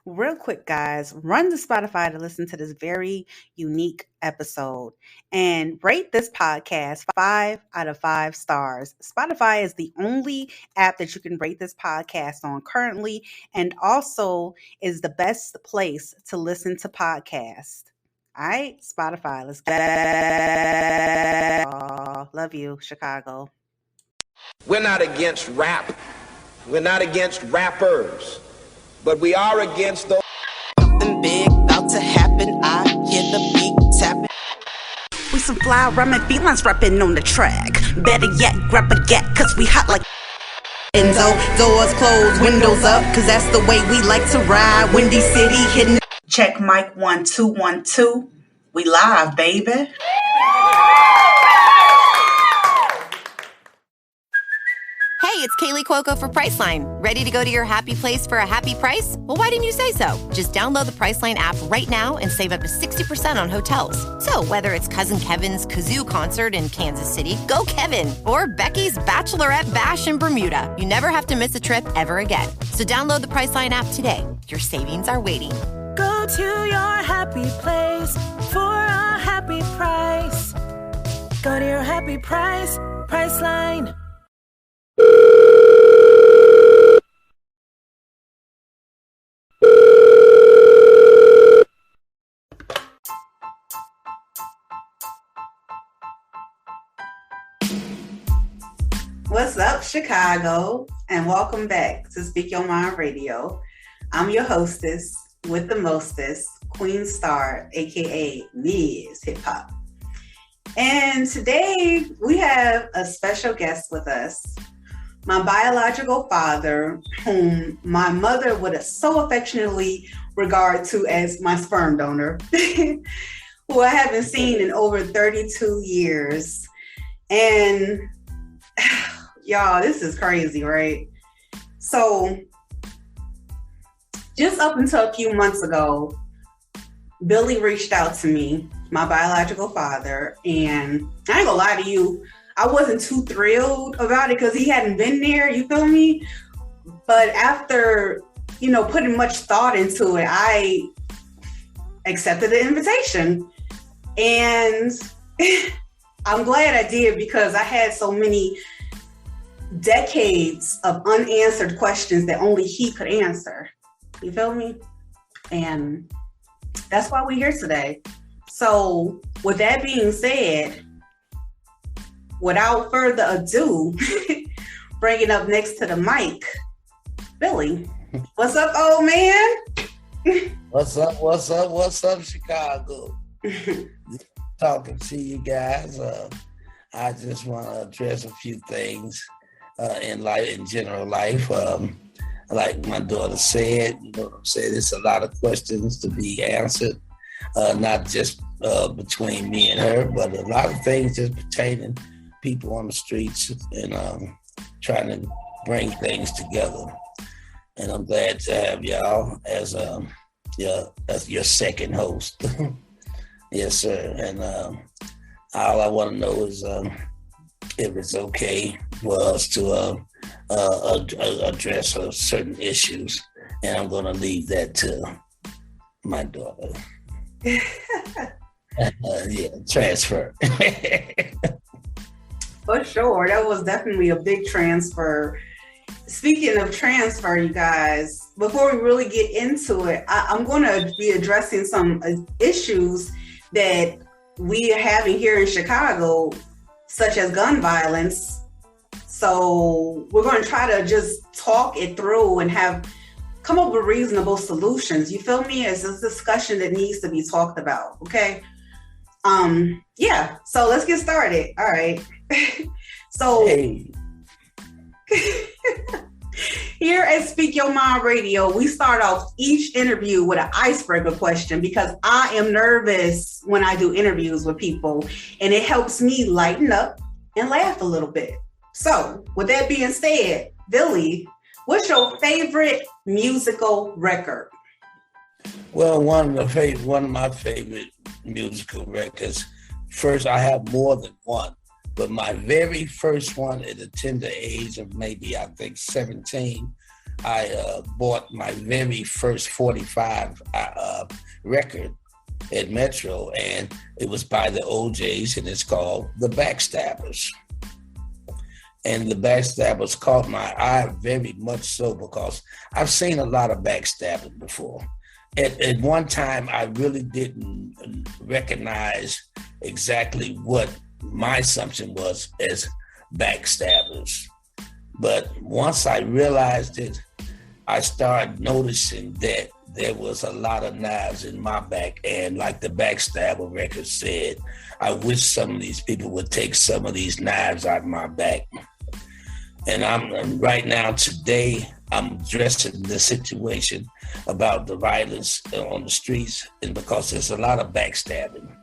Real quick, guys, run to Spotify to listen to this very unique episode and rate this podcast 5 out of 5 stars. Spotify is the only app that you can rate this podcast on currently, and also is the best place to listen to podcasts. All right, Spotify, let's go. Love you, Chicago. We're not against rap. We're not against rappers. But we are against those. Something big about to happen. I hear the beat tapping. We some fly rhyming felines rapping on the track. Better yet, grab a gat, cause we hot like Enzo, doors closed, windows up, cause that's the way we like to ride. Windy City hitting. Check mic 1 2 1 2. We live, baby. Hey, it's Kaylee Cuoco for Priceline. Ready to go to your happy place for a happy price? Well, why didn't you say so? Just download the Priceline app right now and save up to 60% on hotels. So whether it's Cousin Kevin's Kazoo Concert in Kansas City, go Kevin, or Becky's Bachelorette Bash in Bermuda, you never have to miss a trip ever again. So download the Priceline app today. Your savings are waiting. Go to your happy place for a happy price. Go to your happy price, Priceline. What's up, Chicago? And welcome back to Speak Your Mind Radio. I'm your hostess with the mostest, Queen Starr, aka Ms. Hip Hop. And today we have a special guest with us, my biological father, whom my mother would so affectionately regard to as my sperm donor, who I haven't seen in over 32 years. And y'all, this is crazy, right? So just up until a few months ago, Billy reached out to me, my biological father, and I ain't gonna lie to you, I wasn't too thrilled about it because he hadn't been there, you feel me? But after, putting much thought into it, I accepted the invitation. And I'm glad I did because I had so many decades of unanswered questions that only he could answer. You feel me? And that's why we're here today. So with that being said, without further ado, bringing up next to the mic, Billy. What's up, old man? What's up, Chicago? Talking to you guys. I just want to address a few things in life, in general life. Like my daughter said, there's a lot of questions to be answered, not just between me and her, but a lot of things just pertaining people on the streets and trying to bring things together. And I'm glad to have y'all as your second host. Yes, sir. And all I want to know is if it's okay for us to address certain issues, and I'm going to leave that to my daughter. Transfer. For sure. That was definitely a big transfer. Speaking of transfer, you guys, before we really get into it, I'm going to be addressing some issues that we are having here in Chicago, such as gun violence. So we're going to try to just talk it through and come up with reasonable solutions. You feel me? It's a discussion that needs to be talked about. Okay. So let's get started. All right. So hey. Here at Speak Your Mind Radio, we start off each interview with an icebreaker question because I am nervous when I do interviews with people, and it helps me lighten up and laugh a little bit. So with that being said, Billy, what's your favorite musical record? Well, one of my favorite musical records. First, I have more than one, but my very first one at a tender age of maybe, I think, 17 I bought my very first 45 record at Metro, and it was by the OJs, and it's called The Backstabbers. And The Backstabbers caught my eye very much so because I've seen a lot of backstabbing before. At one time, I really didn't recognize exactly what my assumption was as backstabbers. But once I realized it, I started noticing that there was a lot of knives in my back. And like the Backstabber record said, I wish some of these people would take some of these knives out of my back. And I'm right now, today, I'm addressing the situation about the violence on the streets, and because there's a lot of backstabbing, you know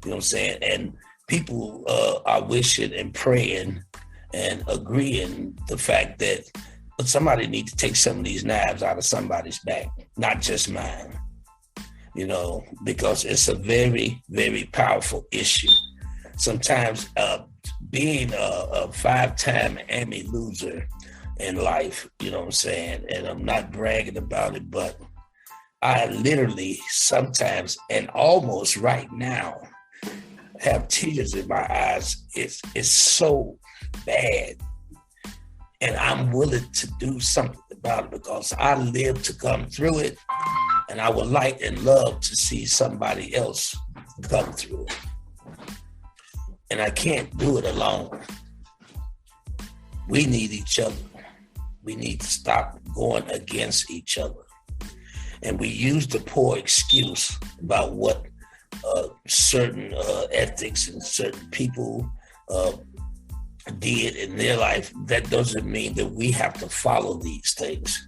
what I'm saying? And people are wishing and praying and agreeing the fact that somebody needs to take some of these knives out of somebody's back, not just mine, you know, because it's a very, very powerful issue. Sometimes being a 5-time Emmy loser in life, you know what I'm saying? And I'm not bragging about it, but I literally sometimes, and almost right now, have tears in my eyes. It's so bad. And I'm willing to do something about it because I live to come through it. And I would like and love to see somebody else come through it. And I can't do it alone. We need each other. We need to stop going against each other. And we use the poor excuse about what certain ethics and certain people did in their life. That doesn't mean that we have to follow these things.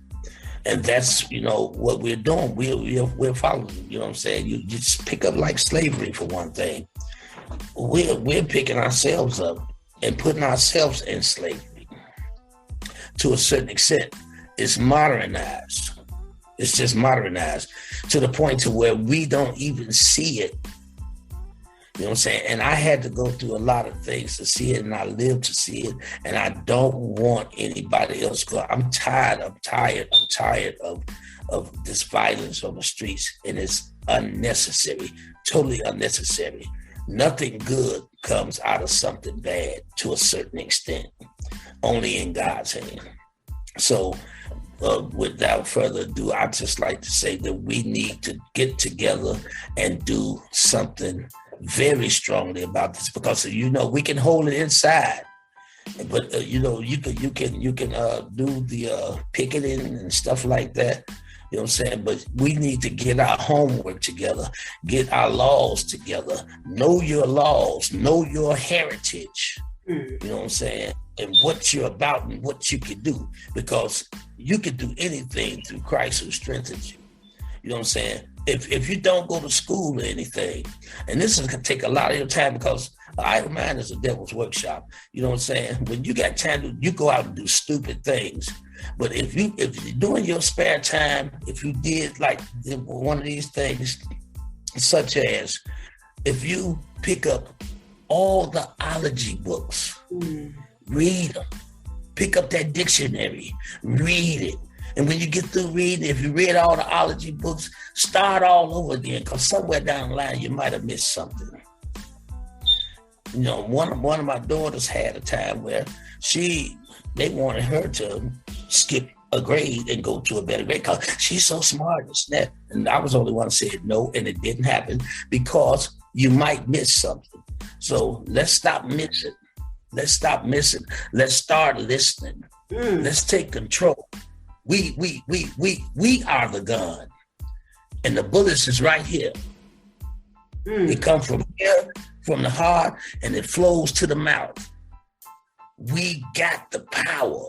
And that's, you know, what we're doing. We're following, you know what I'm saying? You just pick up like slavery for one thing. We're picking ourselves up and putting ourselves in slavery to a certain extent. It's modernized. It's just modernized to the point to where we don't even see it. You know what I'm saying? And I had to go through a lot of things to see it, and I lived to see it. And I don't want anybody else to go. I'm tired of this violence on the streets, and it's unnecessary, totally unnecessary. Nothing good comes out of something bad to a certain extent, only in God's hand. So without further ado, I'd just like to say that we need to get together and do something very strongly about this, because, you know, we can hold it inside, but you know, you can do the picketing and stuff like that. You know what I'm saying? But we need to get our homework together, get our laws together, know your laws, know your heritage. You know what I'm saying? And what you're about and what you can do, because you can do anything through Christ who strengthens you. You know what I'm saying? If you don't go to school or anything, and this is going to take a lot of your time, because idle mind is a devil's workshop. You know what I'm saying? When you got time, you go out and do stupid things. But if you're doing your spare time, if you did like one of these things, such as if you pick up all the ology books, read them, pick up that dictionary, read it. And when you get through reading, if you read all the ology books, start all over again, because somewhere down the line, you might have missed something. You know, one of my daughters had a time where they wanted her to skip a grade and go to a better grade because she's so smart and snap. And I was the only one who said no, and it didn't happen because you might miss something. So let's stop missing. Let's stop missing. Let's start listening. Let's take control. We are the gun, and the bullets is right here. It comes from here, from the heart, and it flows to the mouth. We got the power.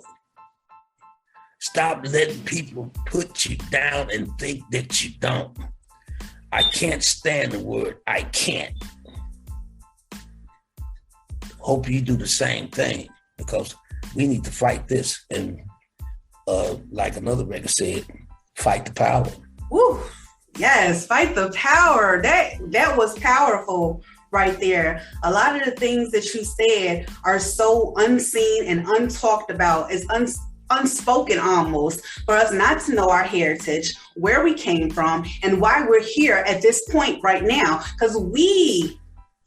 Stop letting people put you down and think that you don't. I can't stand the word I can't. Hope you do the same thing, because we need to fight this. And like another record said, fight the power. Woo. Yes, fight the power. That was powerful right there. A lot of the things that you said are so unseen and untalked about. It's unspoken almost for us not to know our heritage, where we came from, and why we're here at this point right now, because we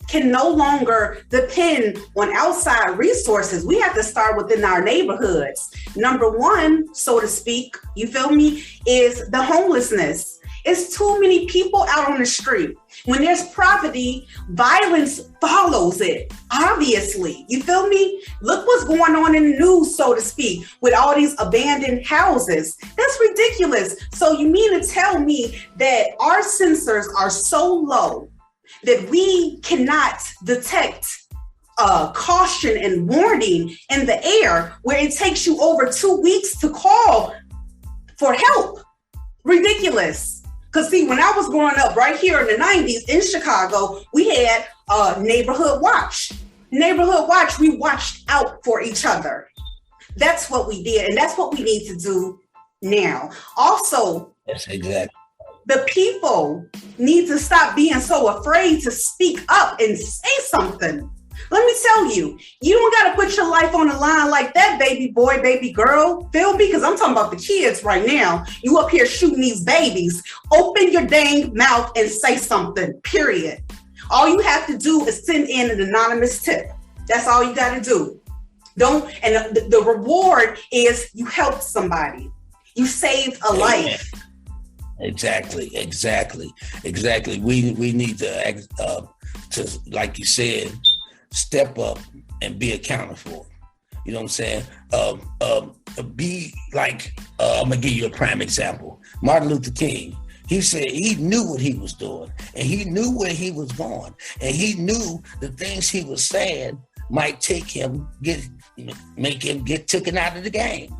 can no longer depend on outside resources. We have to start within our neighborhoods. Number one, so to speak, you feel me, is the homelessness. It's too many people out on the street. When there's poverty, violence follows it, obviously. You feel me? Look what's going on in the news, so to speak, with all these abandoned houses. That's ridiculous. So you mean to tell me that our sensors are so low that we cannot detect caution and warning in the air, where it takes you over 2 weeks to call for help? Ridiculous. Because see, when I was growing up right here in the 90s in Chicago, we had Neighborhood Watch. Neighborhood Watch, we watched out for each other. That's what we did, and that's what we need to do now. Also, that's exactly. The people need to stop being so afraid to speak up and say something. Let me tell you, you don't got to put your life on the line like that, baby boy, baby girl. Feel me? Because I'm talking about the kids right now. You up here shooting these babies. Open your dang mouth and say something, period. All you have to do is send in an anonymous tip. That's all you got to do. And the reward is you helped somebody. You saved a life. Exactly. We need to like you said, step up and be accountable. You know what I'm saying? Be like, I'm gonna give you a prime example. Martin Luther King, he said he knew what he was doing, and he knew where he was going, and he knew the things he was saying might make him get taken out of the game.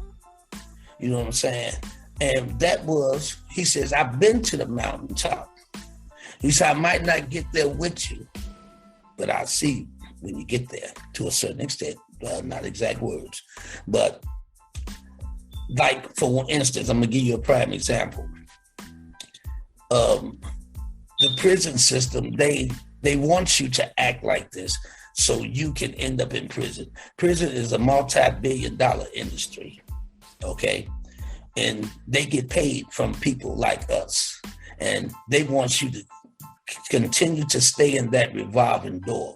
You know what I'm saying? And that was, he says, I've been to the mountaintop. He said, I might not get there with you, but I'll see you when you get there, to a certain extent. Not exact words. But like, for instance, I'm gonna give you a prime example. The prison system, they want you to act like this so you can end up in prison. Prison is a multi-billion-dollar industry, okay? And they get paid from people like us. And they want you to continue to stay in that revolving door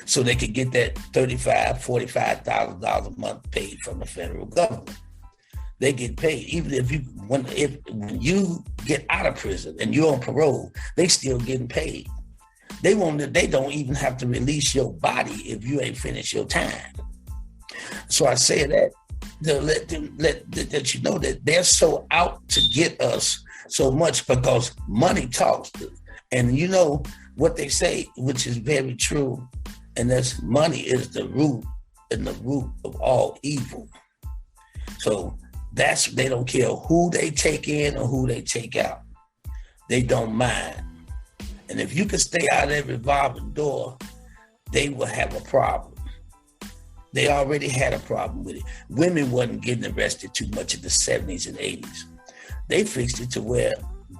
so they can get that $35,000, $45,000 a month paid from the federal government. They get paid. Even when you get out of prison and you're on parole, they still getting paid. They don't even have to release your body if you ain't finished your time. So I say that to let you know that they're so out to get us so much because money talks. And you know what they say, which is very true, and that's money is the root of all evil. So they don't care who they take in or who they take out. They don't mind. And if you can stay out of that revolving door, they will have a problem. They already had a problem with it. Women wasn't getting arrested too much in the 70s and 80s. They fixed it to where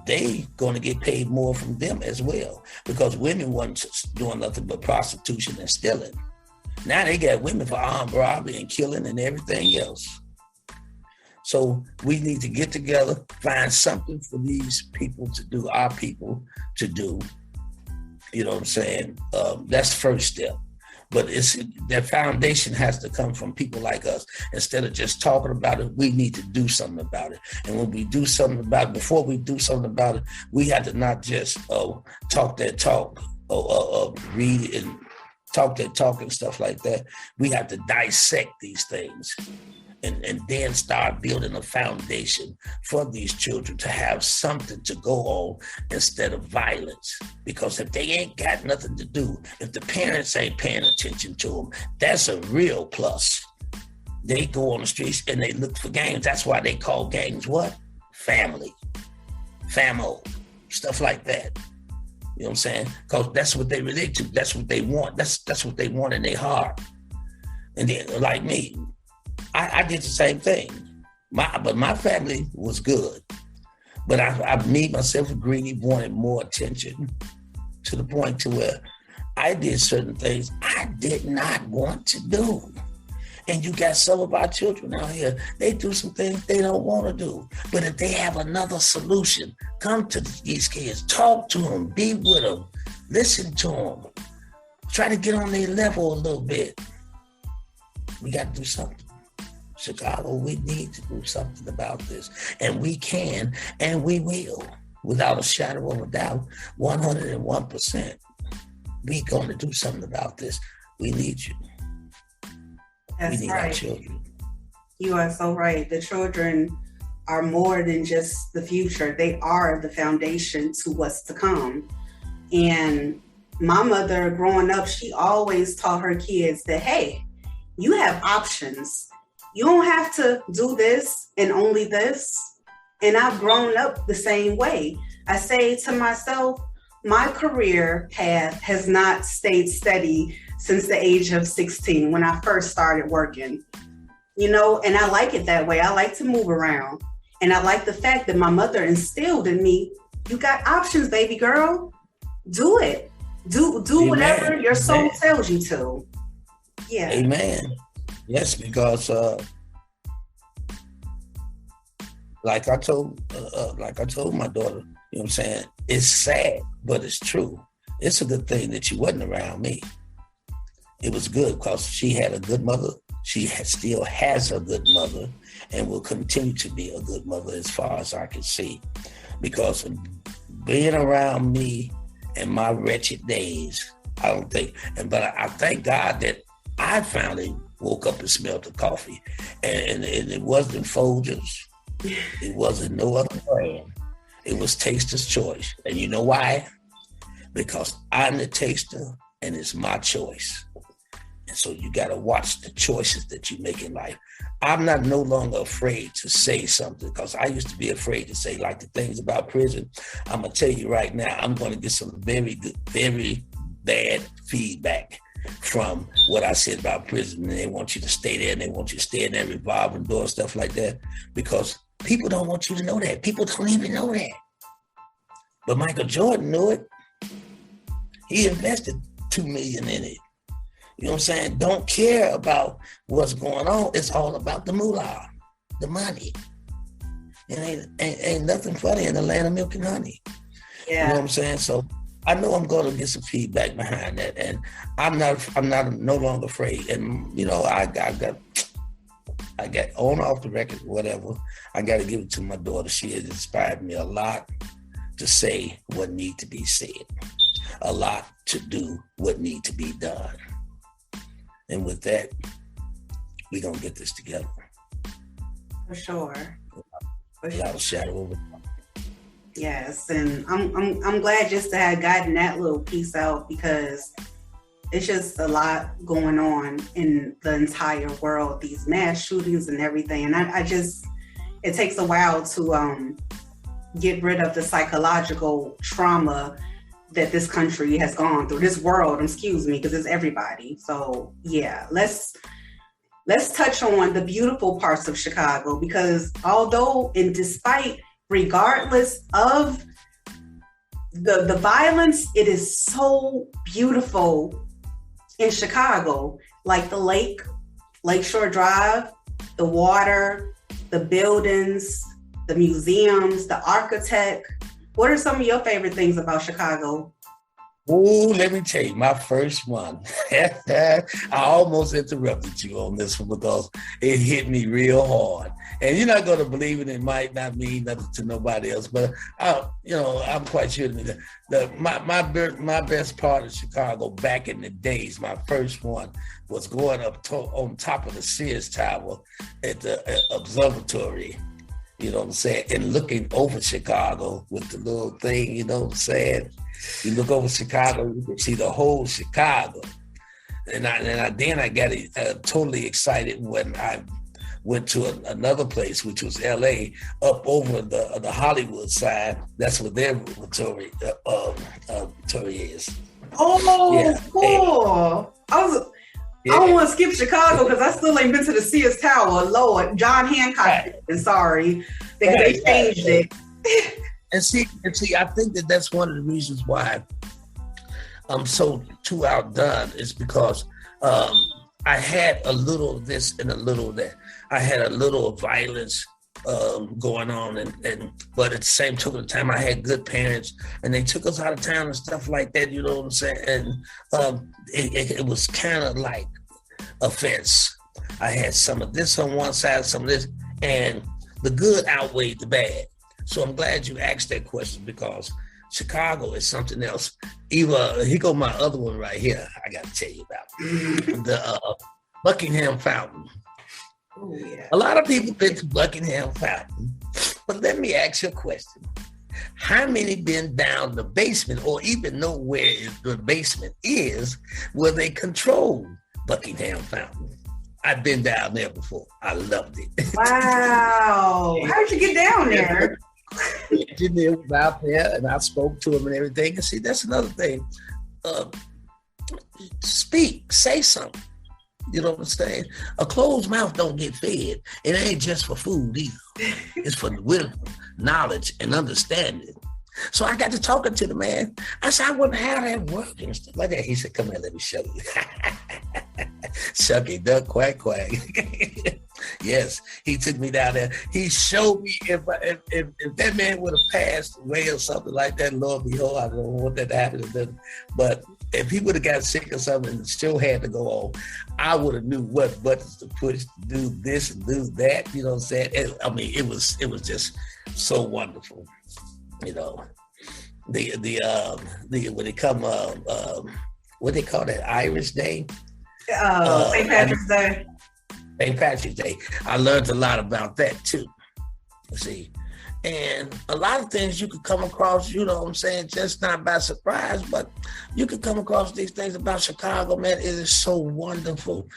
they going to get paid more from them as well, because women wasn't doing nothing but prostitution and stealing. Now they got women for armed robbery and killing and everything else. So we need to get together, find something for these people to do, our people to do. You know what I'm saying? That's the first step. But that foundation has to come from people like us. Instead of just talking about it, we need to do something about it. And when we do something about it, before we do something about it, we have to not just talk that talk, or read and talk that talk and stuff like that. We have to dissect these things and then start building a foundation for these children to have something to go on instead of violence. Because if they ain't got nothing to do, if the parents ain't paying attention to them, that's a real plus. They go on the streets and they look for gangs. That's why they call gangs what? Family, famo, stuff like that. You know what I'm saying? Because that's what they relate to. That's what they want. That's what they want in their heart. And then, like me, I did the same thing. But my family was good. But I made myself greedy, wanted more attention, to the point to where I did certain things I did not want to do. And you got some of our children out here, they do some things they don't want to do. But if they have another solution, come to these kids, talk to them, be with them, listen to them, try to get on their level a little bit. We got to do something. Chicago, we need to do something about this. And we can, and we will, without a shadow of a doubt, 101%. We're going to do something about this. We need you. That's we need right. our children. You are so right. The children are more than just the future. They are the foundation to what's to come. And my mother, growing up, she always taught her kids that, hey, you have options. You don't have to do this and only this. And I've grown up the same way. I say to myself, my career path has not stayed steady since the age of 16 when I first started working, and I like it that way. I like to move around. And I like the fact that my mother instilled in me, you got options, baby girl. Do it. Do Amen. Whatever your soul tells you to. Yeah. Amen. Yes, because like I told my daughter, you know what I'm saying? It's sad, but it's true. It's a good thing that she wasn't around me. It was good because she had a good mother. She still has a good mother and will continue to be a good mother as far as I can see. Because being around me in my wretched days, but I thank God that I finally woke up and smelled the coffee. And it wasn't Folgers. It wasn't no other brand. It was Taster's Choice. And you know why? Because I'm the taster and it's my choice. And so you got to watch the choices that you make in life. I'm no longer afraid to say something because I used to be afraid to say like the things about prison. I'm going to tell you right now, I'm going to get some very good, very bad feedback from what I said about prison. And they want you to stay there and they want you to stay in that revolving door, stuff like that, because people don't want you to know that. People don't even know that. But Michael Jordan knew it. He invested $2 million in it. You know what I'm saying? Don't care about what's going on. It's all about the moolah, the money. And ain't nothing funny in the land of milk and honey. Yeah. You know what I'm saying? So I know I'm going to get some feedback behind that, and I'm no longer afraid. And I got on off the record, whatever. I got to give it to my daughter. She has inspired me a lot to say what need to be said, a lot to do what need to be done. And with that, we're going to get this together. For sure. Without a shadow of a doubt. Yes, and I'm glad just to have gotten that little piece out because it's just a lot going on in the entire world, these mass shootings and everything. And it takes a while to get rid of the psychological trauma that this country has gone through, this world, excuse me, because it's everybody. So yeah, let's touch on the beautiful parts of Chicago, because although and despite, regardless of the violence, it is so beautiful in Chicago, like the Lakeshore Drive, the water, the buildings, the museums, the architect. What are some of your favorite things about Chicago? Oh, let me tell you, my first one. I almost interrupted you on this one because it hit me real hard. And you're not going to believe it. It might not mean nothing to nobody else, but I'm quite sure that my best part of Chicago back in the days, my first one was going up on top of the Sears Tower at the observatory. You know what I'm saying? And looking over Chicago with the little thing, you know what I'm saying? You look over Chicago, you can see the whole Chicago. And then I got totally excited when I went to another place, which was LA, up over the Hollywood side. That's where their observatory is. Oh, yeah. Cool. I don't want to skip Chicago because I still ain't been to the Sears Tower. Lord, John Hancock. Right. Sorry, they changed it. And see, I think that's one of the reasons why I'm so too outdone is because I had a little of this and a little of that. I had a little of violence going on, but at the same token of time, I had good parents, and they took us out of town and stuff like that. You know what I'm saying? And it was kind of like a fence. I had some of this on one side, some of this, and the good outweighed the bad. So I'm glad you asked that question, because Chicago is something else. Eva, here go my other one right here. I got to tell you about the Buckingham Fountain. Oh, yeah. A lot of people been to Buckingham Fountain, but let me ask you a question. How many been down the basement or even know where the basement is where they control Buckingham Fountain? I've been down there before. I loved it. Wow. How'd you get down there? The engineer was out there, and I spoke to him and everything. And see, that's another thing. Speak, say something. You know what I'm saying? A closed mouth don't get fed. It ain't just for food either. It's for wisdom, knowledge, and understanding. So I got to talking to the man. I said, I wonder how that works and stuff like that. He said, come here, let me show you. Shucky duck, quack, quack. Yes, he took me down there. He showed me if that man would have passed away or something like that, Lord behold, I don't know what that happened. But if he would have got sick or something and still had to go on, I would have knew what buttons to push to do this and do that. You know what I'm saying? It was just so wonderful. You know, the when they come what they call that, Irish Day? St. Patrick's Day. St. Patrick's Day. I learned a lot about that too. See, and a lot of things you could come across, you know what I'm saying, just not by surprise, but you could come across these things about Chicago, man. It is so wonderful.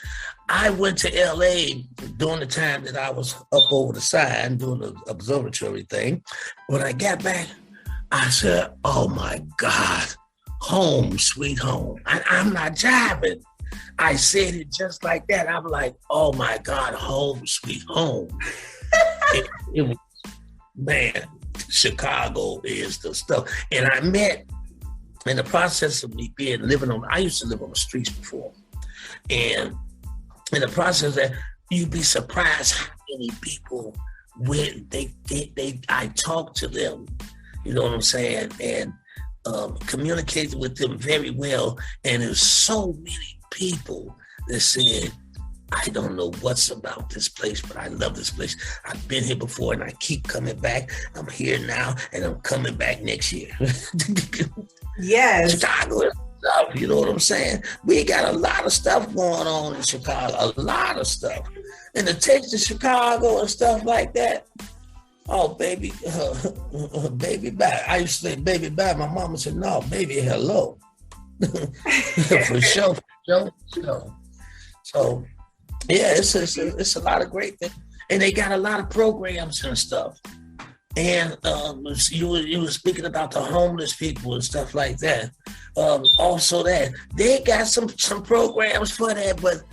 I went to LA during the time that I was up over the side doing the observatory thing. When I got back, I said, oh my God, home, sweet home. I'm not jiving. I said it just like that. I'm like, oh my God, home, sweet home. it was, man, Chicago is the stuff. And I met, in the process of me I used to live on the streets before. And in the process that you'd be surprised how many people, when I talk to them, you know what I'm saying, and communicated with them very well. And there's so many people that said, I don't know what's about this place, but I love this place. I've been here before and I keep coming back. I'm here now and I'm coming back next year. Yes. Chicago is stuff, you know what I'm saying? We got a lot of stuff going on in Chicago, a lot of stuff. And the taste of Chicago and stuff like that, oh, baby, baby, bye. I used to say, baby, bye. My mama said, no, baby, hello. For sure. So, yeah, it's a lot of great things. And they got a lot of programs and stuff. And you were speaking about the homeless people and stuff like that. Also that, they got some programs for that, but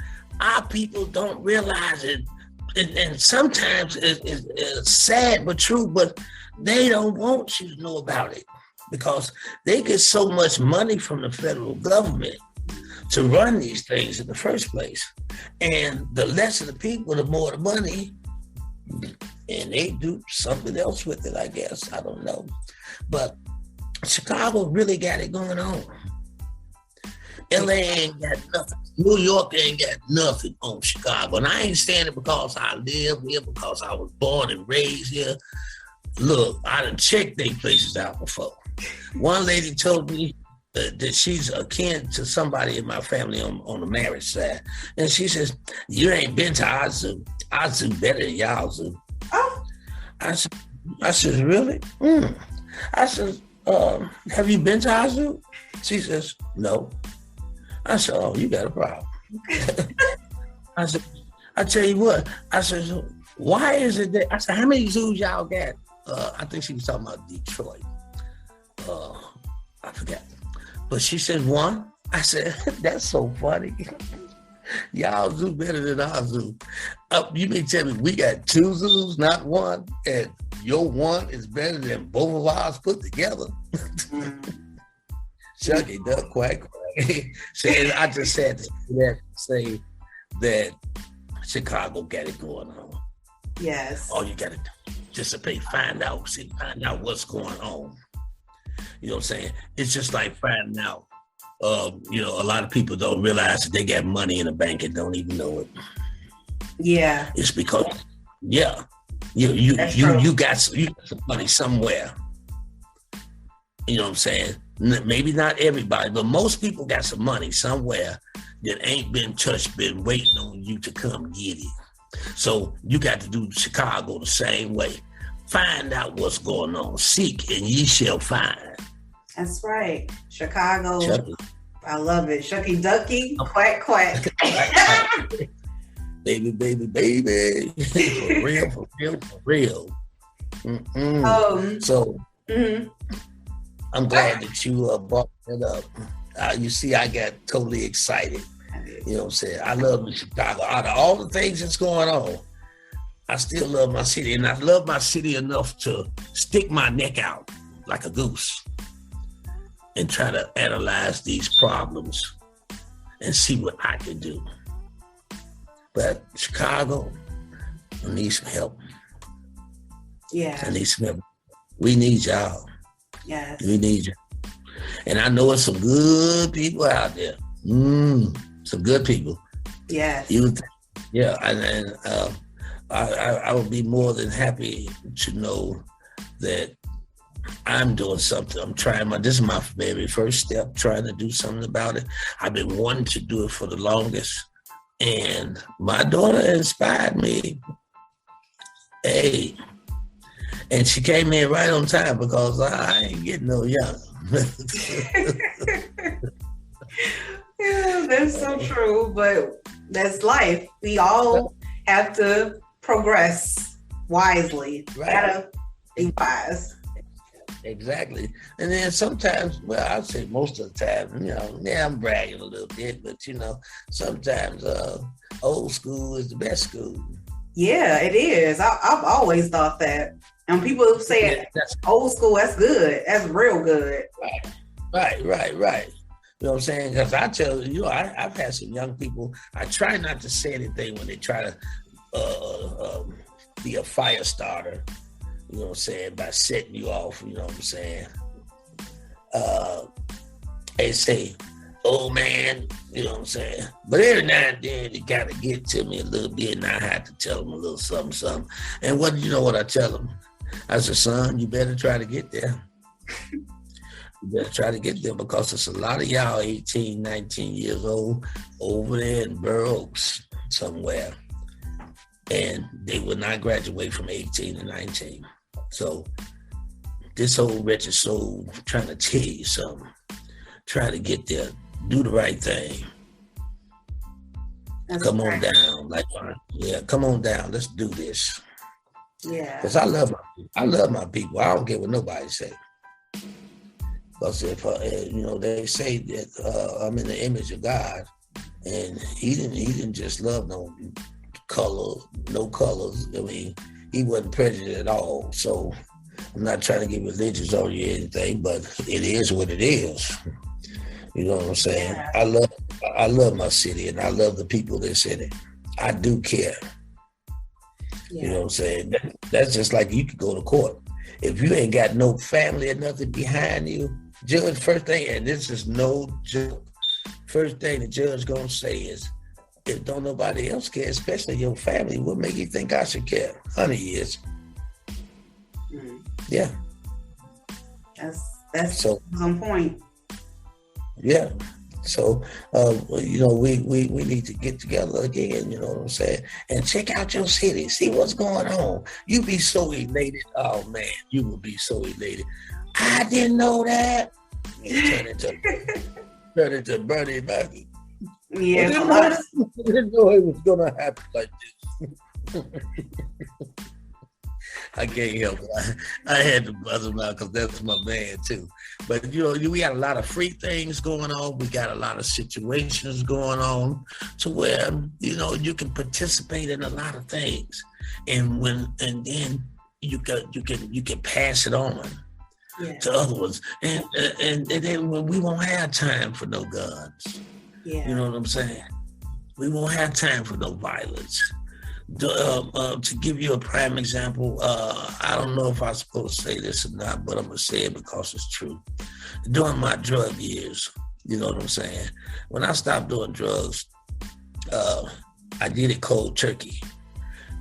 our people don't realize it. And sometimes it's sad but true, but they don't want you to know about it because they get so much money from the federal government to run these things in the first place. And the less of the people, the more the money. And they do something else with it, I guess. I don't know. But Chicago really got it going on. LA ain't got nothing. New York ain't got nothing on Chicago. And I ain't saying it because I live here, because I was born and raised here. Look, I done checked their places out before. One lady told me that she's akin to somebody in my family on the marriage side. And she says, you ain't been to our zoo. Our zoo better than y'all zoo. Oh. I said, really? I said, have you been to our zoo? She says, no. I said, oh, you got a problem. I said, I tell you what. I said, why is it that? I said, how many zoos y'all got? I think she was talking about Detroit. I forgot. But she said one. I said, that's so funny. Y'all zoo better than our zoo. You mean tell me we got two zoos, not one, and your one is better than both of ours put together? Shucky duck, quack, quack. So I just had to say that Chicago got it going on. Yes. All you got to do, participate, find out what's going on. You know what I'm saying? It's just like finding out. A lot of people don't realize that they got money in the bank and don't even know it. Yeah. It's because, you got some money somewhere. You know what I'm saying? Maybe not everybody, but most people got some money somewhere that ain't been touched, been waiting on you to come get it. So you got to do Chicago the same way. Find out what's going on. Seek and ye shall find. That's right. Chicago. Chucky. I love it. Shucky Ducky. Quack, quack. Baby, baby, baby. For real, for real, for real. So I'm glad that you brought it up. You see, I got totally excited. You know what I'm saying? I love Chicago. Out of all the things that's going on, I still love my city. And I love my city enough to stick my neck out like a goose and try to analyze these problems and see what I can do. But Chicago, I need some help. Yeah. I need some help. We need y'all. Yes. We need you. And I know it's some good people out there. Some good people. Yes. Yeah. And I would be more than happy to know that I'm doing something. I'm trying this is my very first step, trying to do something about it. I've been wanting to do it for the longest. And my daughter inspired me. Hey. And she came in right on time because I ain't getting no younger. Yeah, that's so true, but that's life. We all have to progress wisely. Right. Gotta be wise. Exactly. And then sometimes, well, I'd say most of the time, I'm bragging a little bit, but sometimes old school is the best school. Yeah, it is. I've always thought that. And people say old school, that's good. That's real good. Right. You know what I'm saying? Because I tell you, I've had some young people, I try not to say anything when they try to be a fire starter, you know what I'm saying, by setting you off, you know what I'm saying? They say, oh man, you know what I'm saying? But every now and then, you got to get to me a little bit, and I have to tell them a little something. And what I tell them? I said, son, you better try to get there. You better try to get there because there's a lot of y'all 18, 19 years old over there in Burr Oaks somewhere. And they will not graduate from 18 to 19. So this old wretched soul trying to tell you something. Try to get there. Do the right thing. Come on down. Come on down. Let's do this. Yeah. Because I love my people. I don't care what nobody say. Because if they say that I'm in the image of God, and he didn't just love no colors. I mean, he wasn't prejudiced at all. So I'm not trying to get religious on you or anything, but it is what it is. You know what I'm saying? Yeah. I love my city, and I love the people that's in it. I do care. Yeah. You know what I'm saying? That's just like you could go to court. If you ain't got no family or nothing behind you, judge, first thing, and this is no joke, first thing the judge gonna say is, if don't nobody else care, especially your family, what make you think I should care? 100 years. Yeah. That's so on point. Yeah. So, we need to get together again, you know what I'm saying? And check out your city, see what's going on. You be so elated. Oh, man, you will be so elated. I didn't know that. Turn into Bernie Mac. Yeah. I didn't know it was going to happen like this. I can't help it. I had to buzz him out because that's my man too. But we got a lot of free things going on. We got a lot of situations going on to where you can participate in a lot of things, and then you can pass it on to other ones, and then we won't have time for no guns. Yeah. You know what I'm saying? We won't have time for no violence. To give you a prime example, I don't know if I'm supposed to say this or not, but I'm going to say it because it's true. During my drug years, you know what I'm saying? When I stopped doing drugs, I did it cold turkey.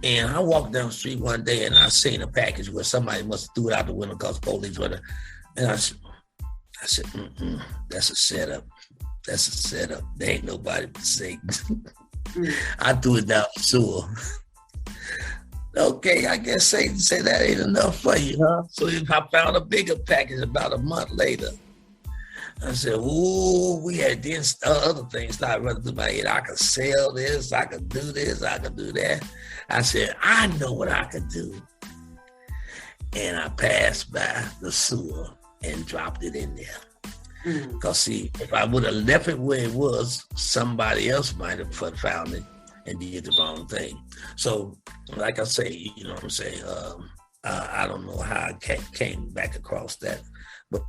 And I walked down the street one day and I seen a package where somebody must have threw it out the window because police were there. And I said, that's a setup. That's a setup. There ain't nobody but Satan. I threw it down the sewer. Okay, I guess Satan said that ain't enough for you, huh? So I found a bigger package about a month later. I said, ooh, we had this other things started running through my head. I could sell this, I could do this, I could do that. I said, I know what I could do. And I passed by the sewer and dropped it in there. Because see, if I would have left it where it was, somebody else might have found it and did the wrong thing. So, like I say, you know what I'm saying? I don't know how I came back across that, but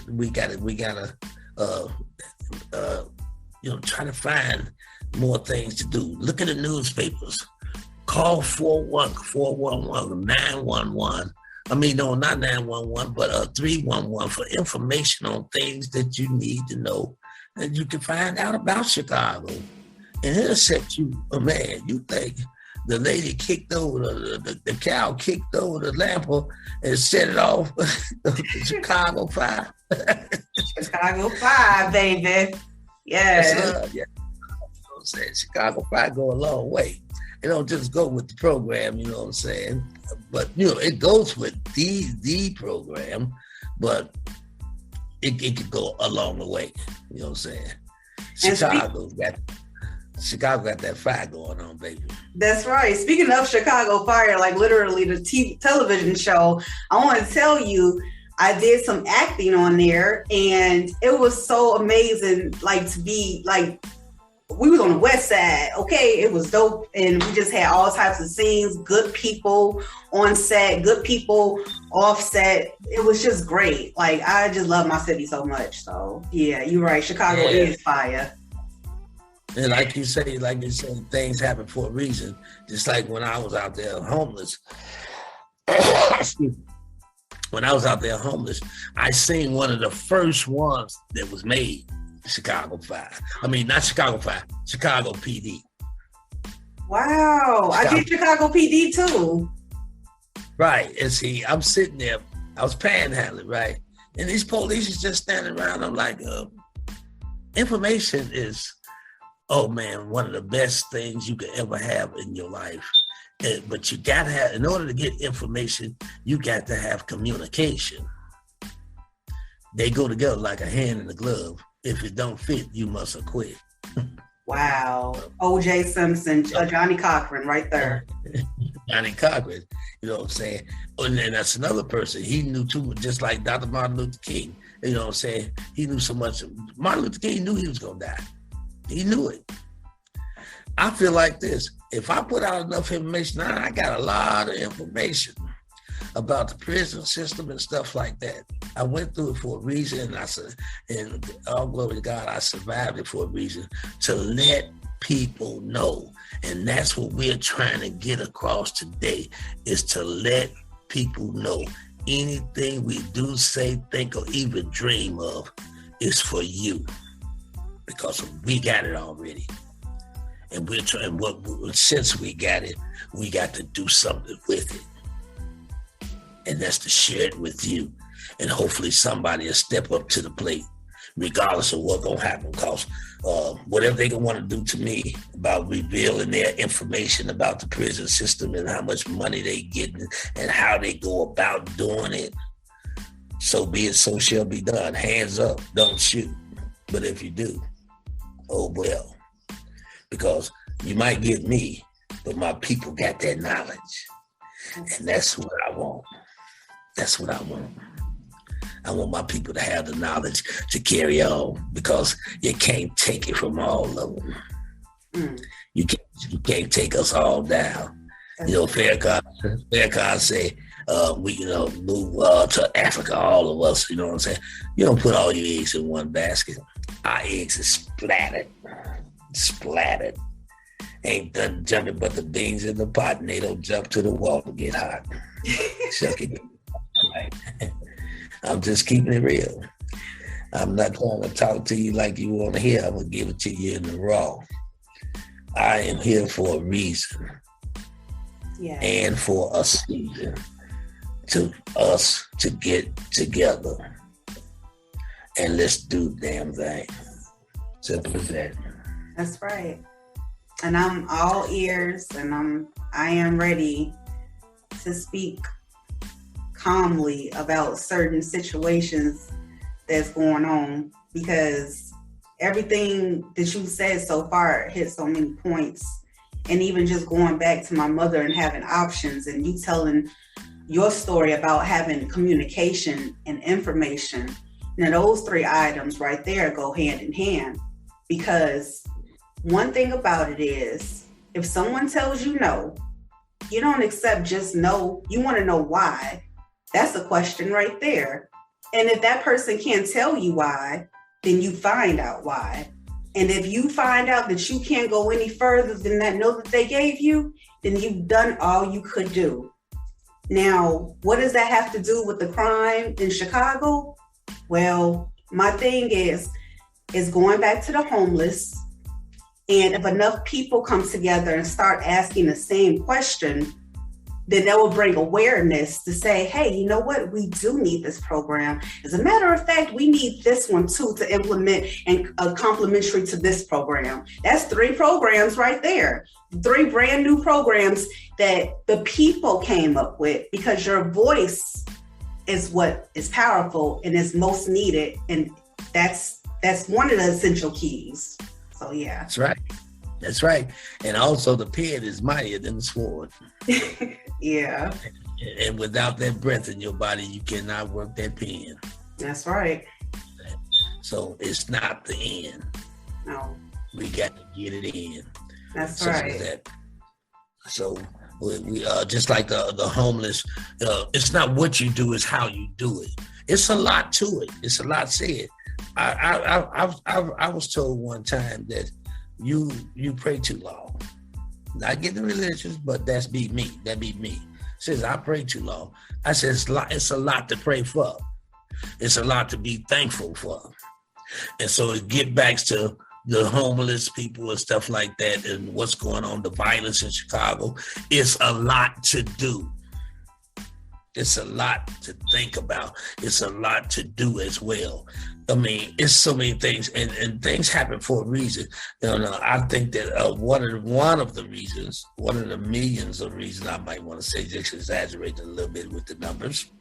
we gotta try to find more things to do. Look at the newspapers. Call 411, 911. I mean, no, not 911, but 311 for information on things that you need to know and you can find out about Chicago. And it'll set you, man, you think the lady kicked over, the cow kicked over the lamper and set it off the Chicago Fire. Chicago Fire, baby. Yeah. Yeah. I'm saying? Chicago Fire go a long way. It don't just go with the program, you know what I'm saying? But, you know, it goes with the program, but it could go along the way, you know what I'm saying? Chicago got that fire going on, baby. That's right. Speaking of Chicago Fire, like literally the television show, I want to tell you, I did some acting on there and it was so amazing, like to be like, we was on the west side, okay? It was dope. And we just had all types of scenes, good people on set, good people off set. It was just great. Like, I just love my city so much. So, yeah, you're right. Chicago is fire. And like you say, things happen for a reason. Just like when I was out there homeless. When I was out there homeless, I seen one of the first ones that was made. Chicago Fire. I mean, not Chicago Fire, Chicago PD. Wow. I did Chicago PD too. Right. And see, I'm sitting there, I was panhandling, right? And these police is just standing around. I'm like, information is, oh man, one of the best things you could ever have in your life. But you got to have, in order to get information, you got to have communication. They go together like a hand in a glove. If it don't fit, you must acquit. Wow. O.J. Simpson, Johnny Cochran right there. Johnny Cochran, you know what I'm saying? And that's another person. He knew too much, just like Dr. Martin Luther King. You know what I'm saying? He knew so much. Martin Luther King knew he was going to die. He knew it. I feel like this. If I put out enough information, I got a lot of information about the prison system and stuff like that. I went through it for a reason, and all glory to God, I survived it for a reason, to let people know. And that's what we're trying to get across today, is to let people know anything we do, say, think, or even dream of is for you, because we got it already. And we're trying, since we got it, we got to do something with it. And that's to share it with you. And hopefully somebody will step up to the plate, regardless of what's going to happen. Because whatever they going to want to do to me about revealing their information about the prison system and how much money they getting and how they go about doing it, so be it, so shall be done. Hands up, don't shoot. But if you do, oh well. Because you might get me, but my people got that knowledge. And that's what I want. That's what I want. I want my people to have the knowledge to carry on, because you can't take it from all of them. You can't take us all down. You know, Farrakhan say, we move to Africa, all of us. You know what I'm saying? You don't put all your eggs in one basket. Our eggs are splattered. Ain't done jumping but the beans in the pot, and they don't jump to the wall to get hot. Shuck it. Right. I'm just keeping it real. I'm not trying to talk to you like you want to hear. I'm going to give it to you in the raw. I am here for a reason. Yeah. And for a season to us to get together. And let's do the damn thing. Simple as that. That's right. And I'm all ears, and I am ready to speak calmly about certain situations that's going on, because everything that you said so far hit so many points. And even just going back to my mother and having options, and you telling your story about having communication and information. Now, those three items right there go hand in hand, because one thing about it is, if someone tells you no, you don't accept just no. You want to know why. That's a question right there. And if that person can't tell you why, then you find out why. And if you find out that you can't go any further than that no that they gave you, then you've done all you could do. Now, what does that have to do with the crime in Chicago? Well, my thing is going back to the homeless. And if enough people come together and start asking the same question, then that will bring awareness to say, hey, you know what? We do need this program. As a matter of fact, we need this one too to implement and complementary to this program. That's 3 programs right there. 3 brand new programs that the people came up with, because your voice is what is powerful and is most needed. And that's one of the essential keys. So yeah. That's right. That's right. And also the pen is mightier than the sword. Yeah. And without that breath in your body, you cannot work that pen. That's right. So it's not the end. No. We got to get it in. That's right. So we just like the homeless, it's not what you do, it's how you do it. It's a lot to it. It's a lot said. I was told one time that you pray too long. Not getting religious, but that be me. Says I pray too long. I said it's a lot to pray for. It's a lot to be thankful for. And so it get back to the homeless people and stuff like that, and what's going on, the violence in Chicago. It's a lot to do. It's a lot to think about. It's a lot to do as well. I mean, it's so many things, and things happen for a reason. I think that one of the millions of reasons, I might want to say, just exaggerating a little bit with the numbers.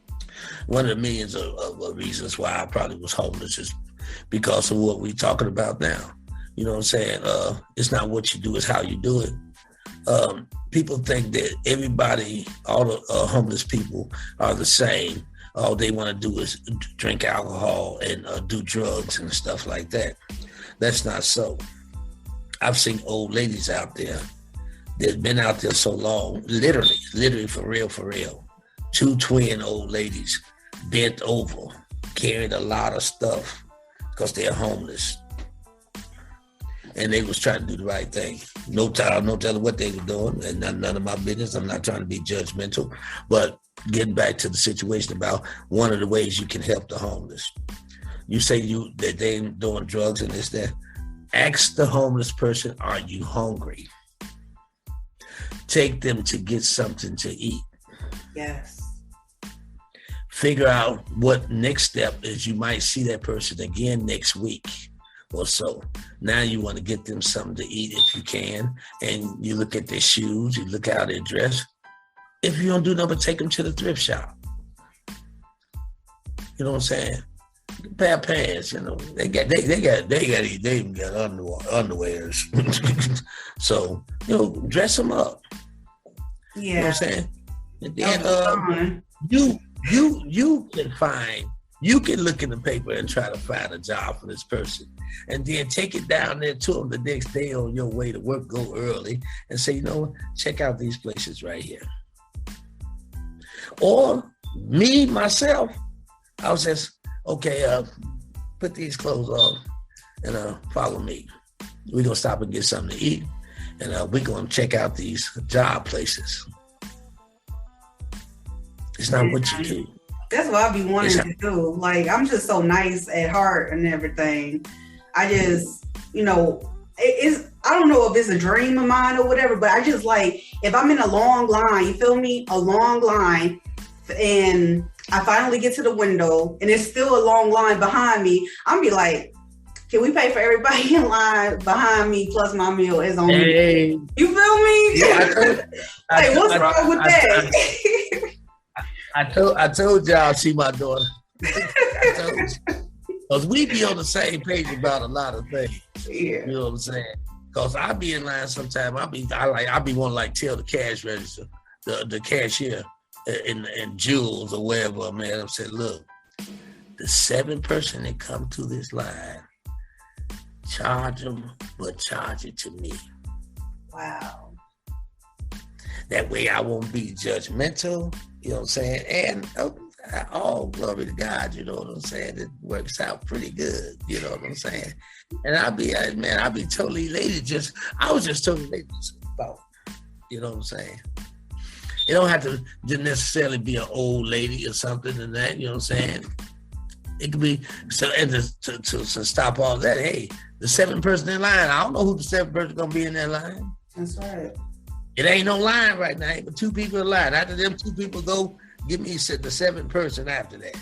One of the millions of reasons why I probably was homeless is because of what we're talking about now. You know what I'm saying? It's not what you do, it's how you do it. People think that everybody, all the homeless people are the same. All they want to do is drink alcohol and do drugs and stuff like that. That's not so. I've seen old ladies out there that been out there so long, literally for real. 2 twin old ladies bent over, carrying a lot of stuff because they're homeless. And they was trying to do the right thing. No telling what they were doing, and none of my business. I'm not trying to be judgmental, but getting back to the situation about one of the ways you can help the homeless. You say that they doing drugs and this, that. Ask the homeless person, are you hungry? Take them to get something to eat. Yes. Figure out what next step is. You might see that person again next week or so. Now you want to get them something to eat if you can, and you look at their shoes, you look at how they dress. If you don't do nothing but take them to the thrift shop. You know what I'm saying? A pair of pants, they even got underwears. So, dress them up. Yeah. You know what I'm saying? And then you can look in the paper and try to find a job for this person, and then take it down there to them the next day on your way to work, go early, and say, check out these places right here. Or me, myself, I was just, okay, put these clothes on. and follow me. We're going to stop and get something to eat, and we're going to check out these job places. It's not what you do. That's what I be wanting to do. Like, I'm just so nice at heart and everything. I just, you know, I don't know if it's a dream of mine or whatever, but I just like, if I'm in a long line, you feel me? A long line, and I finally get to the window and there's still a long line behind me, I'm be like, can we pay for everybody in line behind me plus my meal is on me? You feel me? Yeah, what's wrong with that? I told y'all see my daughter. I told you. Because we be on the same page about a lot of things. Yeah. You know what I'm saying? Because I be in line sometimes. I be want to like tell the cash register, the cashier in Jules or wherever, man. I'm saying, look, the 7th person that come to this line, charge them, but charge it to me. Wow. That way I won't be judgmental, you know what I'm saying? And all glory to God, you know what I'm saying? It works out pretty good, you know what I'm saying? And I'll be totally elated. I was just totally elated about, you know what I'm saying? It don't have to necessarily be an old lady or something and that, you know what I'm saying? It could be, so, and to stop all that, hey, the 7th person in line, I don't know who the 7th person gonna be in that line. That's right. It ain't no line right now, but 2 people in line. After them 2 people go, give me the 7th person after that.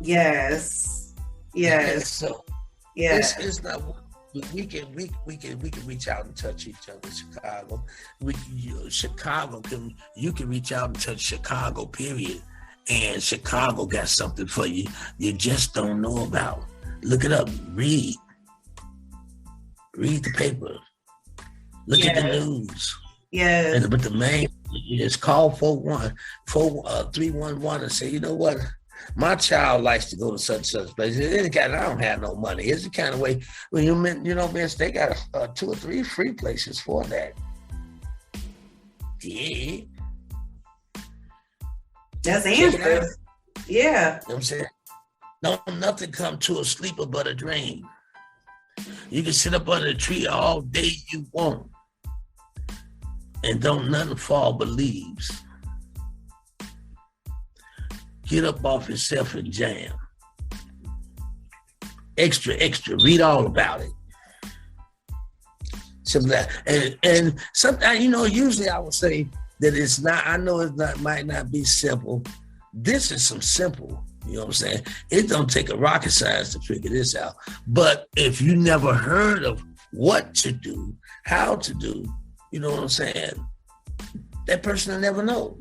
Yes. So it's not. We can reach out and touch each other in Chicago. You can reach out and touch Chicago, period. And Chicago got something for you. You just don't know about. Look it up. Read the paper. Look at the news. Yeah. But the main is call 311 and say, you know what? My child likes to go to such place. I don't have no money. It's the kind of way when they got 2 or 3 free places for that. Yeah. That's the answer. Yeah. You know what I'm saying? No, nothing come to a sleeper but a dream. You can sit up under a tree all day you want. And don't nothing fall but leaves. Get up off yourself and jam. Extra, read all about it. Something like that. And sometimes, usually I would say that it's not, I know might not be simple. This is some simple, you know what I'm saying? It don't take a rocket science to figure this out. But if you never heard of what to do, how to do, you know what I'm saying? That person will never know.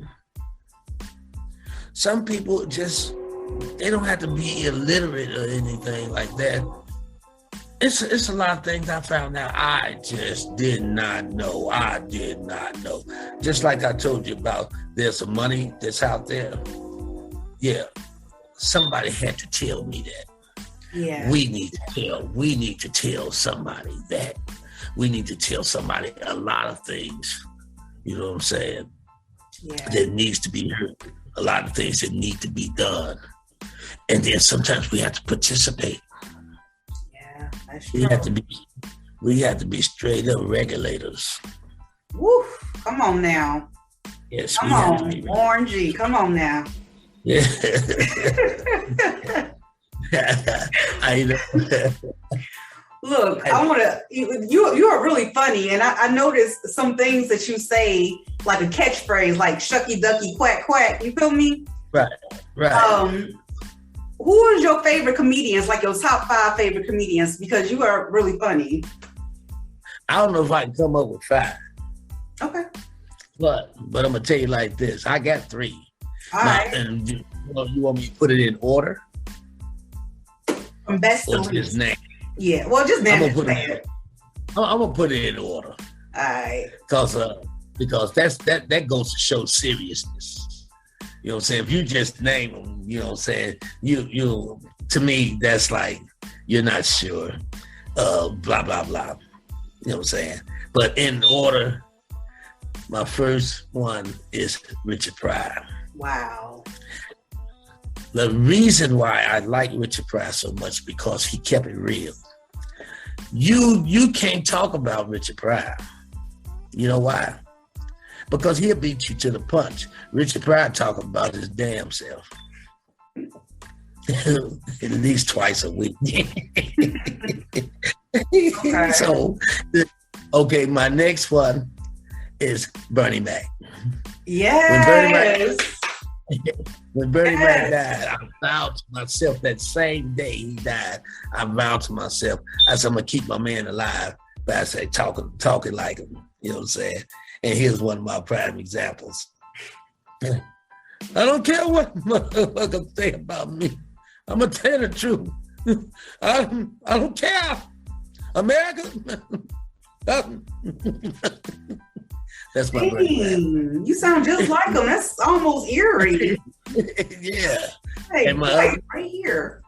Some people they don't have to be illiterate or anything like that. It's a lot of things I found out I just did not know. Just like I told you about, there's some money that's out there. Yeah, somebody had to tell me that. Yeah. We need to tell somebody that. We need to tell somebody a lot of things, you know what I'm saying, that needs to be heard, a lot of things that need to be done. And then sometimes we have to participate. Yeah, that's true. We have to be straight up regulators. Woo, come on now. Yes, come on, Orangey, come on now. Yeah. I know. Look, I want to, you are really funny. And I noticed some things that you say, like a catchphrase, like shucky ducky quack quack. You feel me? Right. Who is your favorite comedians, like your top 5 favorite comedians? Because you are really funny. I don't know if I can come up with 5. Okay. But I'm going to tell you like this. I got 3. All right. And you want me to put it in order? From best to least. Just name. Yeah, well, just name it. I'm gonna put it in order. All right. Because that goes to show seriousness. You know what I'm saying? If you just name them, you know what I'm saying? You to me, that's like you're not sure. Blah blah blah. You know what I'm saying? But in order, my first one is Richard Pryor. Wow. The reason why I like Richard Pryor so much because he kept it real. you can't talk about Richard Pryor. You know why? Because he'll beat you to the punch. Richard Pryor talk about his damn self. At least twice a week. Okay. So, okay, my next one is Bernie Mac. Yes. When Bernie Mac died, I vowed to myself that same day he died. I vowed to myself, I said, I'm gonna keep my man alive. But I say talking like him. You know what I'm saying? And here's one of my prime examples. I don't care what motherfuckers say about me. I'm gonna tell the truth. I don't care. America. That's my Dang, you sound just like him. That's almost eerie. Yeah. Hey, and my other, right here.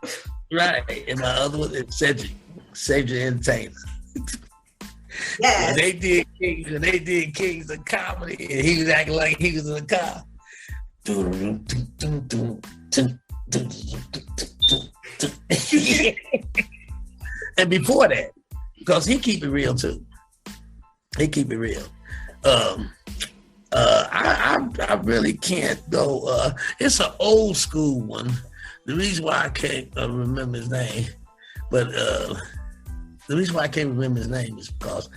Right. And my other one is Cedric Entertainer. Yes. When they did Kings of Comedy, and he was acting like he was in a car. And before that, because he keep it real too. He keep it real. I really can't go. It's an old school one. The reason why I can't remember his name, but the reason why I can't remember his name is because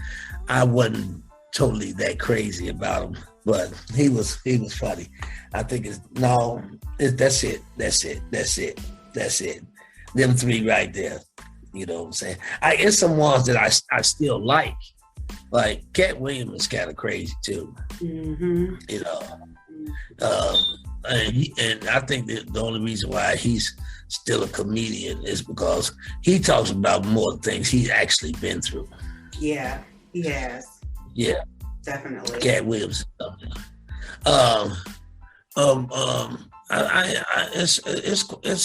I wasn't totally that crazy about him. But he was funny. I think that's it. Them three right there. You know what I'm saying? It's some ones that I still like. Like Cat Williams is kind of crazy too. Mm-hmm. You know, and I think that the only reason why he's still a comedian is because he talks about more things he's actually been through. Yeah, he has. Yeah, definitely. Cat Williams. It's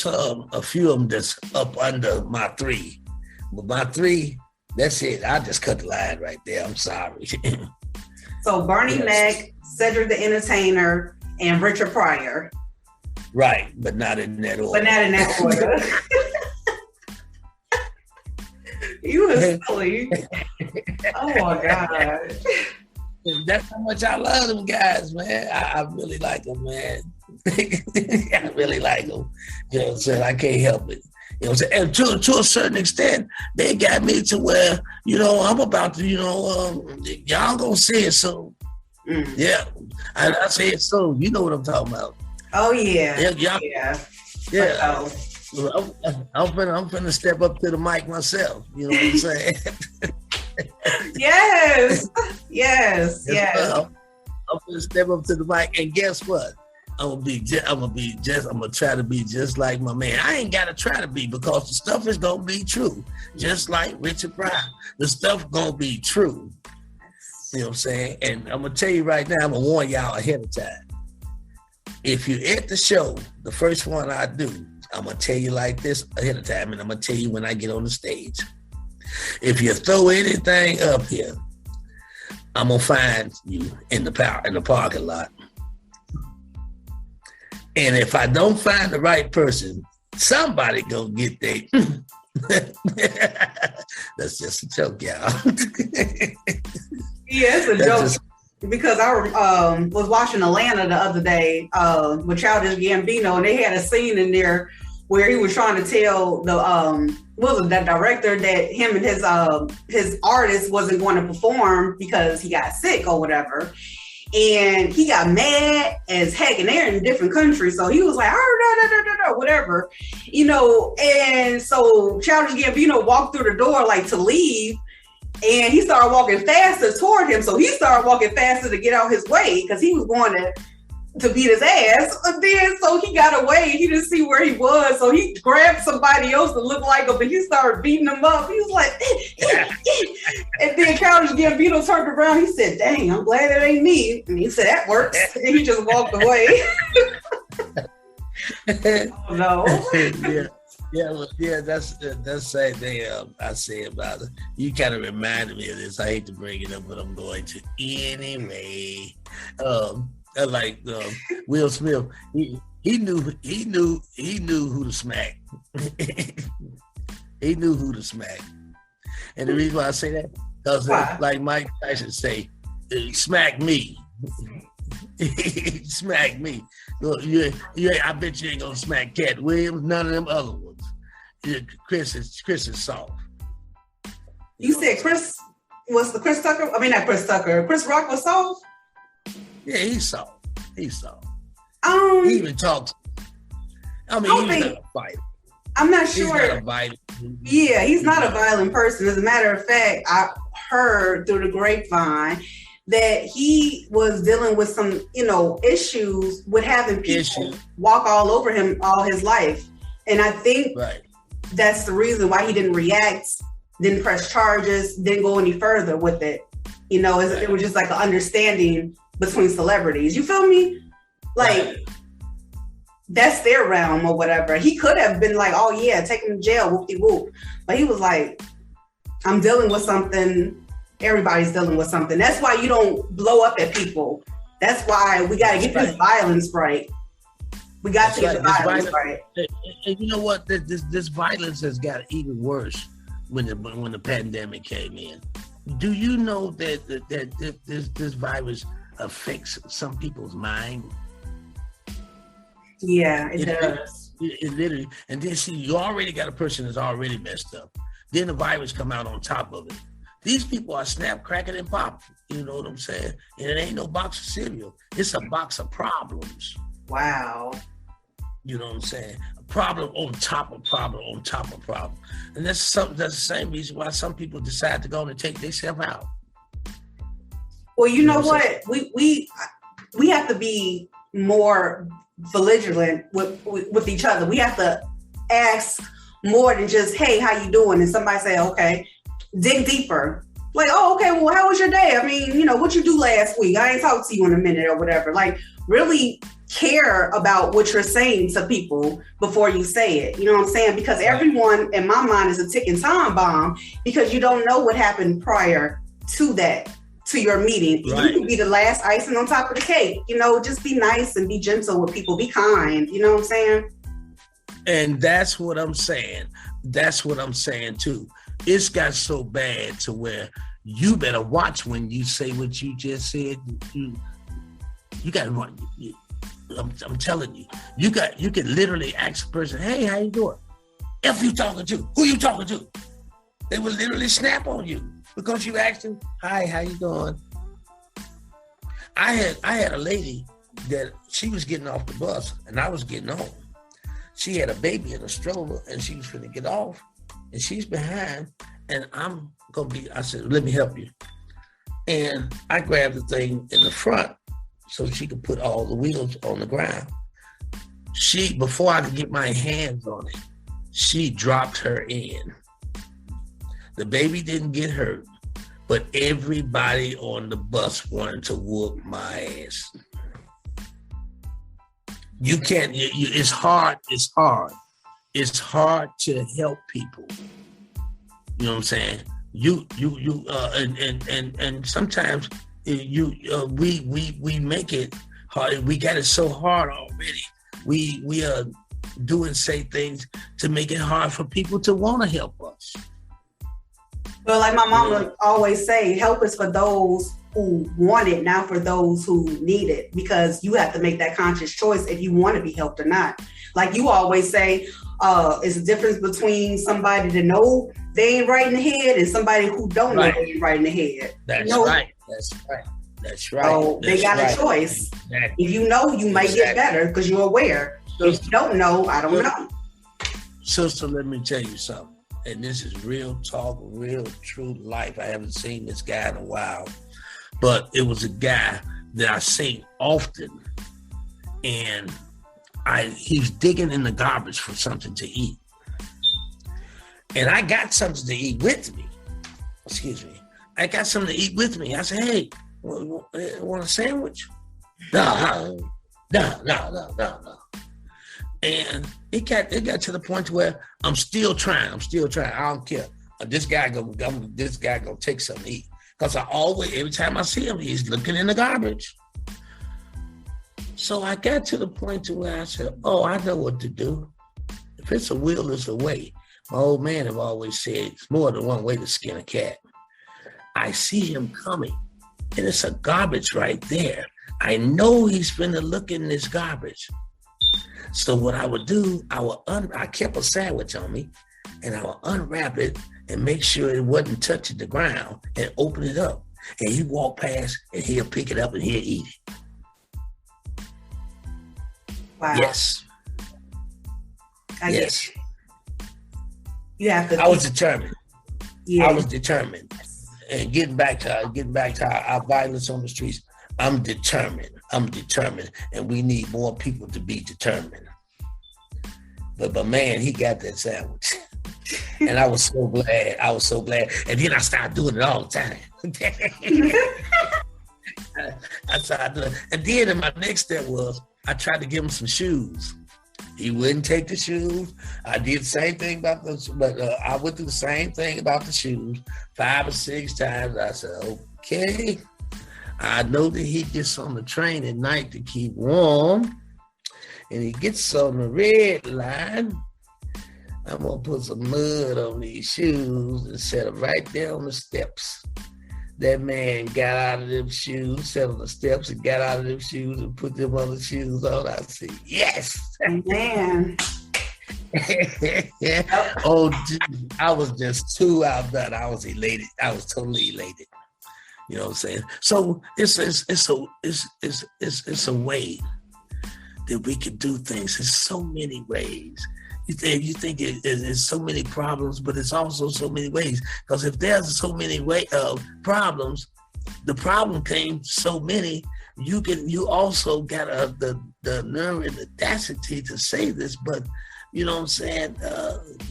a few of them that's up under my three, but my three. That's it. I just cut the line right there. I'm sorry. So Bernie Mac, Cedric the Entertainer, and Richard Pryor. Right, but not in that order. You were silly. Oh my God. That's how much I love them guys, man. I really like them, man. I really like them. You know what I'm saying? I can't help it. You know what I'm saying? And to a certain extent, they got me to where, you know, I'm about to, you know, y'all gonna see it soon. Mm. Yeah. I say it soon. You know what I'm talking about. Oh, yeah. Yeah. I'm finna step up to the mic myself. You know what I'm saying? Yes. I'm finna step up to the mic, and guess what? I'm gonna try to be just like my man. I ain't gotta try to be, because the stuff is gonna be true. Just like Richard Pryor. The stuff gonna be true. You know what I'm saying? And I'm gonna tell you right now, I'm gonna warn y'all ahead of time. If you're at the show, the first one I do, I'm gonna tell you like this ahead of time, and I'm gonna tell you when I get on the stage. If you throw anything up here, I'm gonna find you in the parking lot. And if I don't find the right person, somebody gonna get there. That's just a joke, y'all. Yeah, it's a joke. Because I was watching Atlanta the other day with Childish Gambino, and they had a scene in there where he was trying to tell that director that him and his artist wasn't going to perform because he got sick or whatever. And he got mad as heck, and they're in different countries. So he was like, whatever, you know. And so Childish Gambino walked through the door like to leave, and he started walking faster toward him. So he started walking faster to get out his way because he was going to beat his ass. And then so he got away. He didn't see where he was. So he grabbed somebody else that looked like him, and he started beating him up. He was like, and then Childish Gambino turned around. He said, "Dang, I'm glad it ain't me." And he said, "That works." And he just walked away. Oh, no. Yeah, that's the same thing I say about it. You kind of reminded me of this. I hate to bring it up, but I'm going to anyway. Like Will Smith, he knew who to smack. He knew who to smack, And the reason why I say that, because like Mike Tyson say, smack me. Smack me. Look, I bet you ain't gonna smack Cat Williams, none of them other ones. Chris is soft. You said Chris was the Chris Tucker? I mean, not Chris Tucker. Chris Rock was soft? Yeah, he's soft. He even talks. I mean, he's not a fighter. I'm not sure. He's not a violent. Yeah, he's not a violent person. As a matter of fact, I heard through the grapevine that he was dealing with some, issues with having people walk all over him all his life. And I think that's the reason why he didn't react, didn't press charges, didn't go any further with it. It was just like an understanding between celebrities. You feel me? Like, that's their realm or whatever. He could have been like, oh yeah, take him to jail, whoop-de-whoop. But he was like, I'm dealing with something. Everybody's dealing with something. That's why you don't blow up at people. That's why we got to get this violence right. We got to get the violence right. And you know what? This violence has got even worse when the pandemic came in. Do you know that this virus affects some people's mind? Yeah, it does. It literally. And then see, you already got a person that's already messed up. Then the virus come out on top of it. These people are snap, cracking, and popping. You know what I'm saying? And it ain't no box of cereal. It's a box of problems. Wow. You know what I'm saying? A problem on top of problem on top of problem. And that's the same reason why some people decide to go and take themselves out. Well, you know what? We have to be more vigilant with each other. We have to ask more than just, hey, how you doing? And somebody say, okay, dig deeper. Like, oh, okay, well, how was your day? I mean, what you do last week? I ain't talked to you in a minute or whatever. Like, really care about what you're saying to people before you say it. You know what I'm saying? Because everyone, in my mind, is a ticking time bomb because you don't know what happened prior to that, to your meeting. Right. You can be the last icing on top of the cake. Just be nice and be gentle with people. Be kind. You know what I'm saying? And that's what I'm saying. That's what I'm saying, too. It's got so bad to where you better watch when you say what you just said. You got to run. I'm telling you, you can literally ask a person, "Hey, how you doing? If you talking to, who you talking to?" They will literally snap on you because you asked them, "Hi, how you doing?" I had a lady that she was getting off the bus and I was getting on. She had a baby in a stroller and she was going to get off. And she's behind, and I said, let me help you. And I grabbed the thing in the front so she could put all the wheels on the ground. Before I could get my hands on it, she dropped her in. The baby didn't get hurt, but everybody on the bus wanted to whoop my ass. You can't, it's hard. It's hard to help people. You know what I'm saying? And sometimes we make it hard. We got it so hard already. We are doing things to make it hard for people to want to help us. Well, like my mom would always say, help is for those who want it, not for those who need it, because you have to make that conscious choice if you want to be helped or not. Like you always say, it's a difference between somebody that know they ain't right in the head and somebody who don't know they ain't right in the head. That's right. So they got a choice. Exactly. If you know, you might get better because you're aware. If you don't know, I don't know. Sister, let me tell you something. And this is real talk, real true life. I haven't seen this guy in a while. But it was a guy that I seen often. And he's digging in the garbage for something to eat. And I got something to eat with me. Excuse me. I got something to eat with me. I said, hey, want a sandwich? No. And it got to the point where I'm still trying. I don't care. This guy gonna take something to eat. Because every time I see him, he's looking in the garbage. So I got to the point to where I said, oh, I know what to do. If it's a will, it's a way. My old man have always said, it's more than one way to skin a cat. I see him coming, and it's a garbage right there. I know he's finna look in this garbage. So what I would do, I kept a sandwich on me, and I would unwrap it and make sure it wasn't touching the ground and open it up. And he walk past, and he'll pick it up and he'll eat it. Wow. Yes. Yes. You have to. I was determined. Yeah. I was determined. And getting back to our violence on the streets, I'm determined. And we need more people to be determined. But man, he got that sandwich. And I was so glad. And then I started doing it all the time. I started doing it. And then my next step was I tried to give him some shoes. He wouldn't take the shoes. I did the same thing about I went through the same thing about the shoes 5 or 6 times. I said, okay. I know that he gets on the train at night to keep warm, and he gets on the red line. I'm gonna put some mud on these shoes and set them right there on the steps. That man got out of them shoes, sat on the steps and got out of them shoes and put them other shoes on. I said, yes. Man. Oh, dude, I was just too outdone. I was elated. I was totally elated. You know what I'm saying? So it's a way that we can do things. There's so many ways. You think it's so many problems, but it's also so many ways. Because if there's so many problems, the problem came so many. You also got the nerve and audacity to say this, but you know what I'm saying?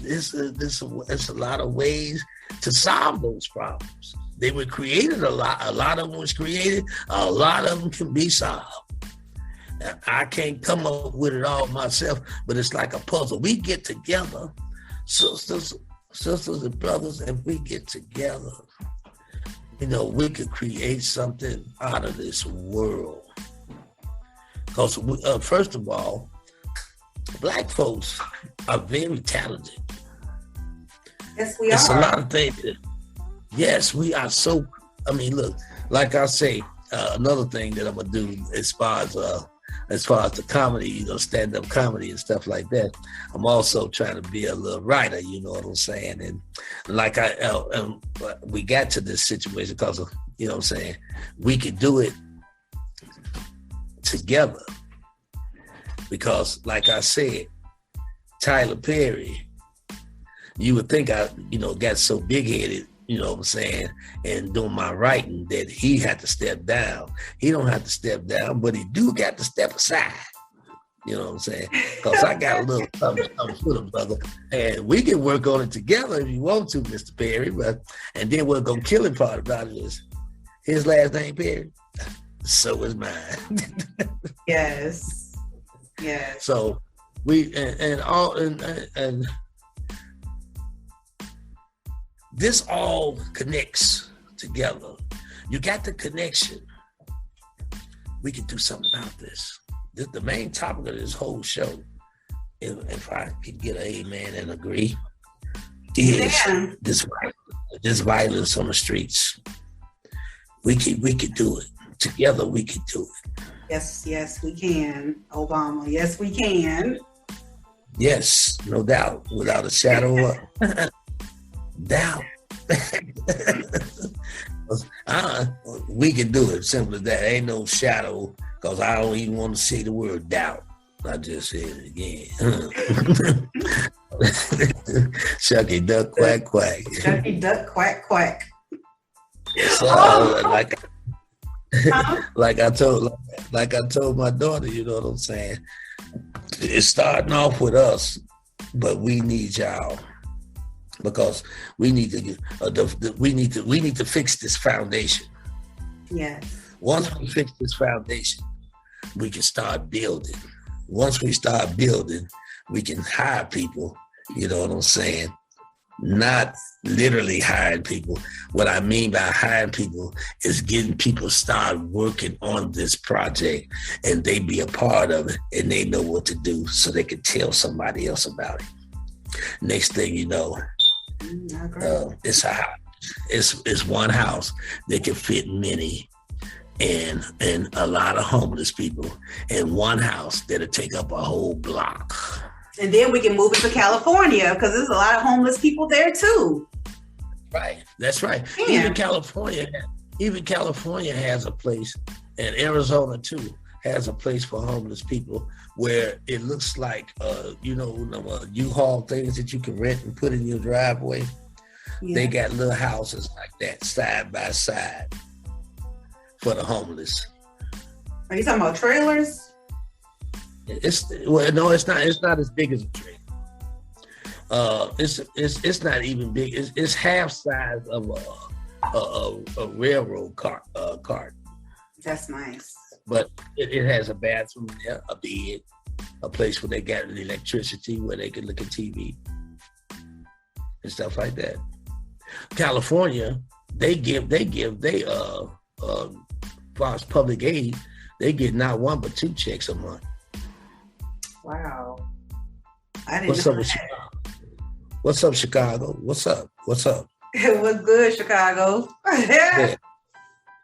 It's a lot of ways to solve those problems. They were created a lot. A lot of them was created. A lot of them can be solved. I can't come up with it all myself, but it's like a puzzle. We get together, sisters and brothers, and we get together. You know, we could create something out of this world. Because first of all, Black folks are very talented. Yes, we are. It's a lot of things. Yes, we are so. I mean, look, like I say, another thing that I'm gonna do as far as the comedy, stand-up comedy and stuff like that, I'm also trying to be a little writer, you know what I'm saying? And like we got to this situation because of, you know what I'm saying, we could do it together. Because like I said, Tyler Perry, you would think I, got so big-headed, you know what I'm saying, and doing my writing that he had to step down. He don't have to step down, but he do got to step aside. You know what I'm saying? Because I got a little something for the brother. And we can work on it together if you want to, Mr. Perry. And then what's going to kill him part about it is his last name Perry. So is mine. Yes. Yes. So we and this all connects together. You got the connection. We can do something about this. The main topic of this whole show, if I could get an amen and agree, is this violence on the streets. We could do it. Together we could do it. Yes, we can, Obama. Yes, we can. Yes, no doubt, without a shadow of doubt. We can do it. Simple as that. Ain't no shadow, because I don't even want to say the word doubt. I just said it again. Shucky duck quack quack. Shucky duck quack quack. So, like I told my daughter, you know what I'm saying? It's starting off with us, but we need y'all. Because we need to fix this foundation. Yes. Once we fix this foundation, we can start building. Once we start building, we can hire people. You know what I'm saying? Not literally hiring people. What I mean by hiring people is getting people start working on this project, and they be a part of it, and they know what to do, so they can tell somebody else about it. Next thing you know, it's a house. It's one house that can fit many and a lot of homeless people in one house that'll take up a whole block. And then we can move it to California because there's a lot of homeless people there too. Right, that's right. Yeah. Even California has a place, and Arizona too has a place for homeless people where it looks like U-Haul things that you can rent and put in your driveway. Yeah. They got little houses like that side by side for the homeless. Are you talking about trailers? It's not as big as a trailer. It's not even big. It's half size of a railroad cart. That's nice. But it has a bathroom there, a bed, a place where they got the electricity where they can look at TV and stuff like that. California, they far as public aid, they get not one but 2 checks a month. Wow. I didn't know that. What's up, Chicago? What's up? What's good, Chicago? Yeah.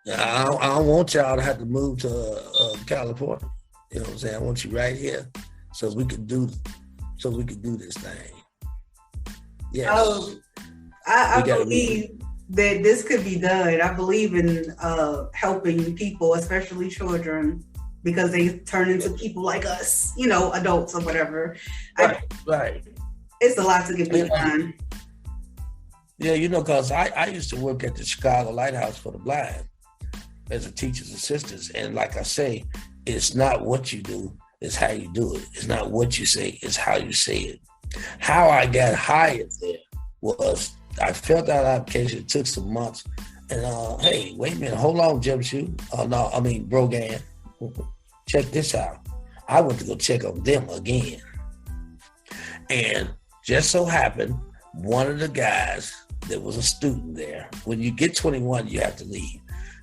I don't want y'all to have to move to California. You know what I'm saying? I want you right here so we can do this thing. Yes. I believe that this could be done. I believe in helping people, especially children, because they turn into people like us, adults or whatever. Right. It's a lot to get done. Yeah, because I used to work at the Chicago Lighthouse for the Blind as a teacher's assistant. And like I say, it's not what you do, it's how you do it. It's not what you say, it's how you say it. How I got hired there was I filled out an application. It took some months. And hey, wait a minute, hold on, Brogan. Check this out. I went to go check on them again. And just so happened, one of the guys that was a student there, when you get 21, you have to leave.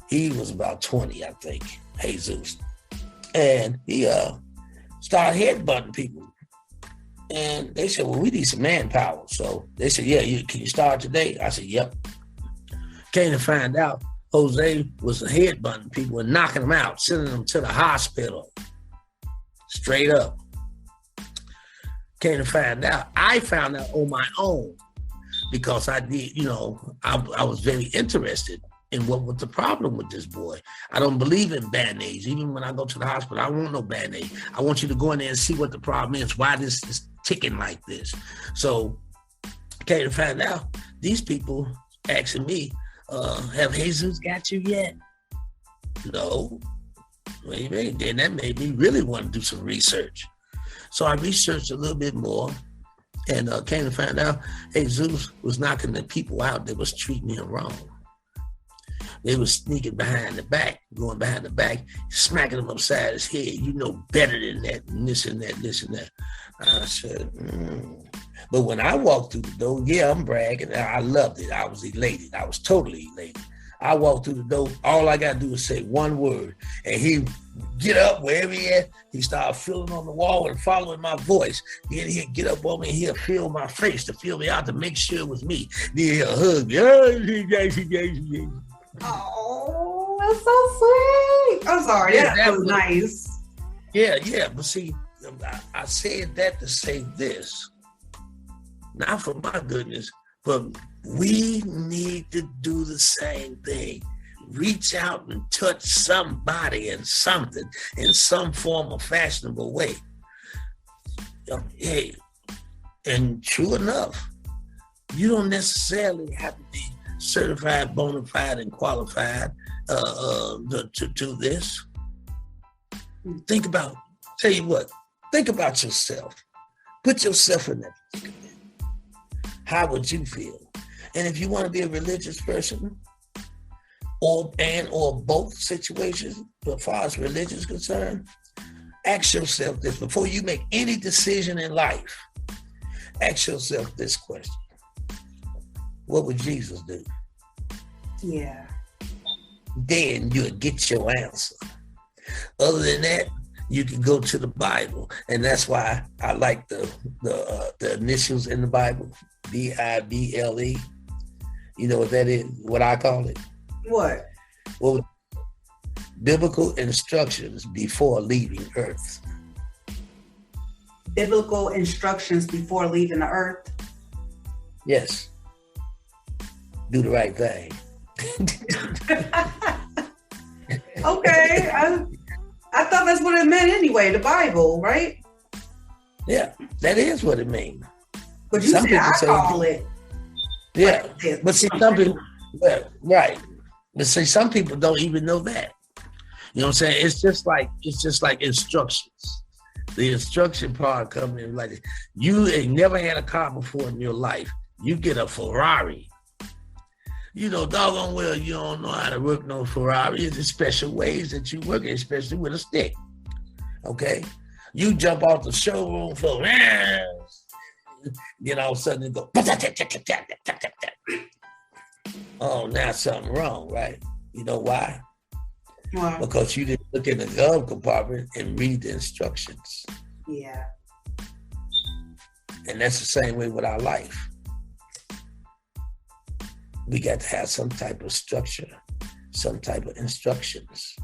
He was about 20, I think, Jesus. And he started headbutting people. And they said, well, we need some manpower. So they said, yeah, can you start today? I said, yep. Came to find out, Jose was headbutting people and knocking them out, sending them to the hospital. Straight up. Came to find out. I found out on my own because I did, I was very interested in what was the problem with this boy. I don't believe in Band-Aids. Even when I go to the hospital, I don't want no Band-Aid. I want you to go in there and see what the problem is, why this is ticking like this. So came to find out, these people asking me, have Jesus got you yet? No. Wait a minute, then that made me really want to do some research. So I researched a little bit more and came to find out Jesus was knocking the people out that was treating him wrong. They was sneaking behind the back, going behind the back, smacking him upside his head. You know better than that, and this and that, this and that. I said, But when I walked through the door, yeah, I'm bragging. I loved it. I was elated. I was totally elated. I walked through the door. All I got to do is say one word. And he get up wherever he at. He started feeling on the wall and following my voice. Then he'd get up on me and he'll feel my face to feel me out to make sure it was me. Then he'll hug me. Oh, that's so sweet. I'm sorry. Yeah, that was nice. Yeah. But see, I said that to say this. Not for my goodness, but we need to do the same thing. Reach out and touch somebody and something in some form of fashionable way. Hey, and true enough, you don't necessarily have to be certified, bona fide, and qualified to do this. Think about yourself. Put yourself in that predicament. How would you feel? And if you want to be a religious person, or both situations, as far as religion is concerned, ask yourself this before you make any decision in life. Ask yourself this question: what would Jesus do? Yeah. Then you'll get your answer. Other than that, you can go to the Bible, and that's why I like the initials in the Bible, Bible. You know what that is? What I call it? What? Well, biblical instructions before leaving Earth. Biblical instructions before leaving the earth? Yes. Do the right thing. Okay. I thought that's what it meant anyway, the Bible, right? Yeah, that is what it means. But you said I call it. Yeah, but see, some people, well, right. But see, some people don't even know that. You know what I'm saying? It's just like instructions. The instruction part comes in like, you ain't never had a car before in your life. You get a Ferrari. You know, doggone well, you don't know how to work no Ferrari. There's special ways that you work, especially with a stick. Okay? You jump off the showroom floor, then all of a sudden it go, oh, now something wrong, right? You know why? Why? Because you didn't look in the glove compartment and read the instructions. Yeah. And that's the same way with our life. We got to have some type of structure, some type of instructions.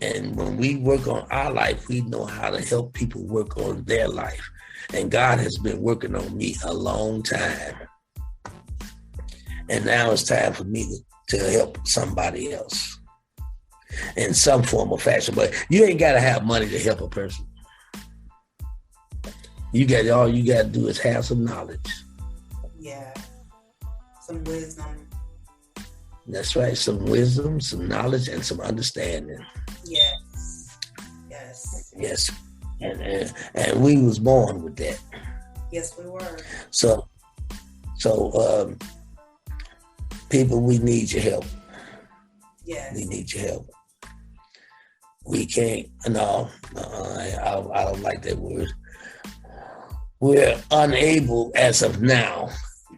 And when we work on our life, we know how to help people work on their life. And God has been working on me a long time. And now it's time for me to help somebody else in some form or fashion. But you ain't got to have money to help a person. All you got to do is have some knowledge. Yeah. Some wisdom. That's right. Some wisdom, some knowledge, and some understanding. Yes. Yes. Yes. And we was born with that. Yes, we were. So people, we need your help. Yes. We need your help. We can't, no, I don't like that word. We're unable as of now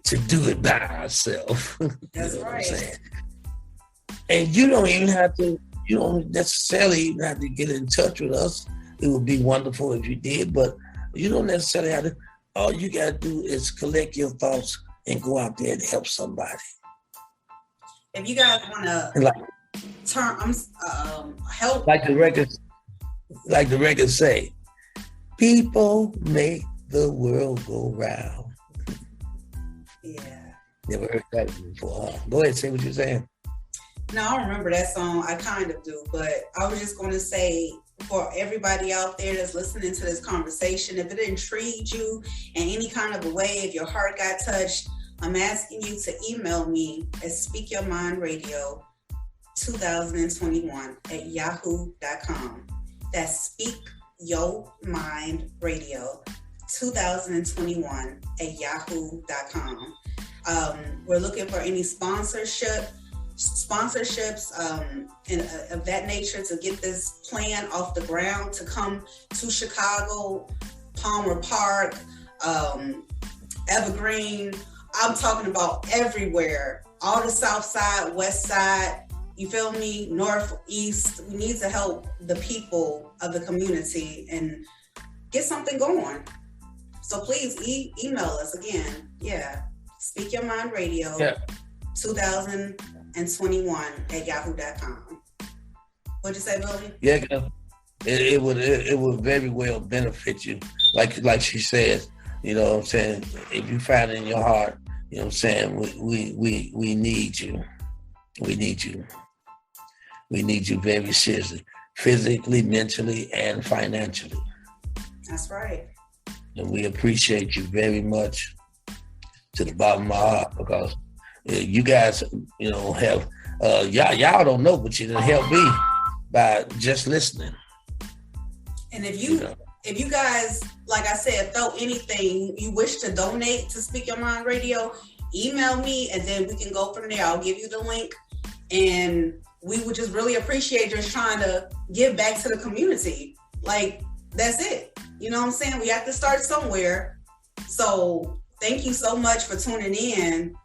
to do it by ourselves. That's you know right. What I'm saying? And you don't necessarily even have to get in touch with us. It would be wonderful if you did, but you don't necessarily have to. All you got to do is collect your thoughts and go out there and help somebody. If you guys want to help, like the records say, people make the world go round. Yeah. Never heard that before. Go ahead, say what you're saying. No, I don't remember that song. I kind of do, but I was just going to say, for everybody out there that's listening to this conversation, if it intrigued you in any kind of a way, if your heart got touched, I'm asking you to email me at speakyourmindradio2021@yahoo.com. That's speakyourmindradio2021@yahoo.com. We're looking for any sponsorships and of that nature to get this plan off the ground, to come to Chicago, Palmer Park, Evergreen. I'm talking about everywhere, all the South Side, West Side, you feel me, North, East. We need to help the people of the community and get something going. So please email us again. Yeah. Speak Your Mind Radio 2021@yahoo.com. What'd you say, Billy? Yeah, it would very well benefit you. Like she says, you know what I'm saying? If you find it in your heart, you know what I'm saying, we need you. We need you. We need you very seriously, physically, mentally, and financially. That's right. And we appreciate you very much to the bottom of my heart, because you guys, you know, have y'all don't know, but you done helped me by just listening. And if you guys, like I said, felt anything you wish to donate to Speak Your Mind Radio, email me and then we can go from there. I'll give you the link, and we would just really appreciate just trying to give back to the community. Like, that's it. You know what I'm saying? We have to start somewhere. So thank you so much for tuning in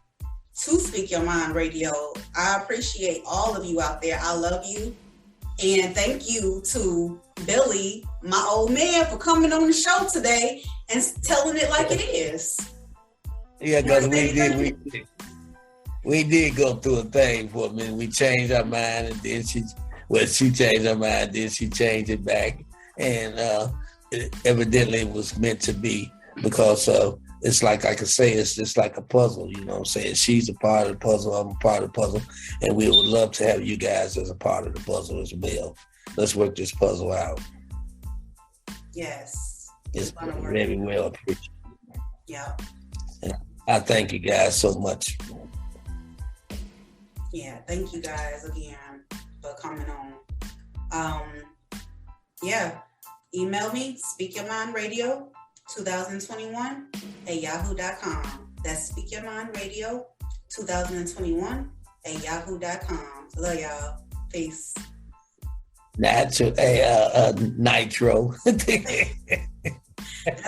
to Speak Your Mind Radio. I appreciate all of you out there. I love you. And thank you to Billy, my old man, for coming on the show today and telling it like it is. Yeah, because we did go through a thing for a minute. We changed our mind, and then she changed her mind, then she changed it back. And evidently it was meant to be, because it's like I could say, it's just like a puzzle, you know what I'm saying? She's a part of the puzzle, I'm a part of the puzzle, and we would love to have you guys as a part of the puzzle as well. Let's work this puzzle out. Yes. It's very well appreciated. Yeah. And I thank you guys so much. Yeah, thank you guys again for coming on. Yeah, email me, speakyourmindradio2021@yahoo.com. That's speakyourmindradio2021@yahoo.com. Love y'all. Peace. Nitro. That's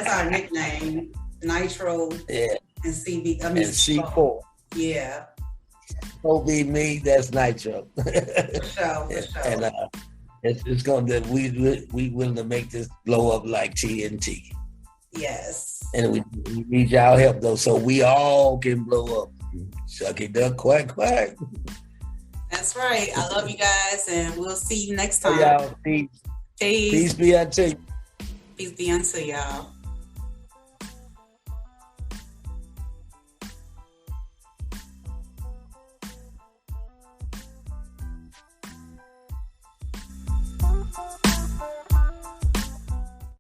our nickname. Nitro. Yeah. And CB. And C4. Yeah. be me, that's Nitro. For sure. And it's gonna we willing to make this blow up like TNT. Yes. And we need y'all help though, so we all can blow up. Shucky duck, quack quack. That's right. I love you guys, and we'll see you next time. Y'all, peace. Peace. Peace be unto you. Peace be unto y'all.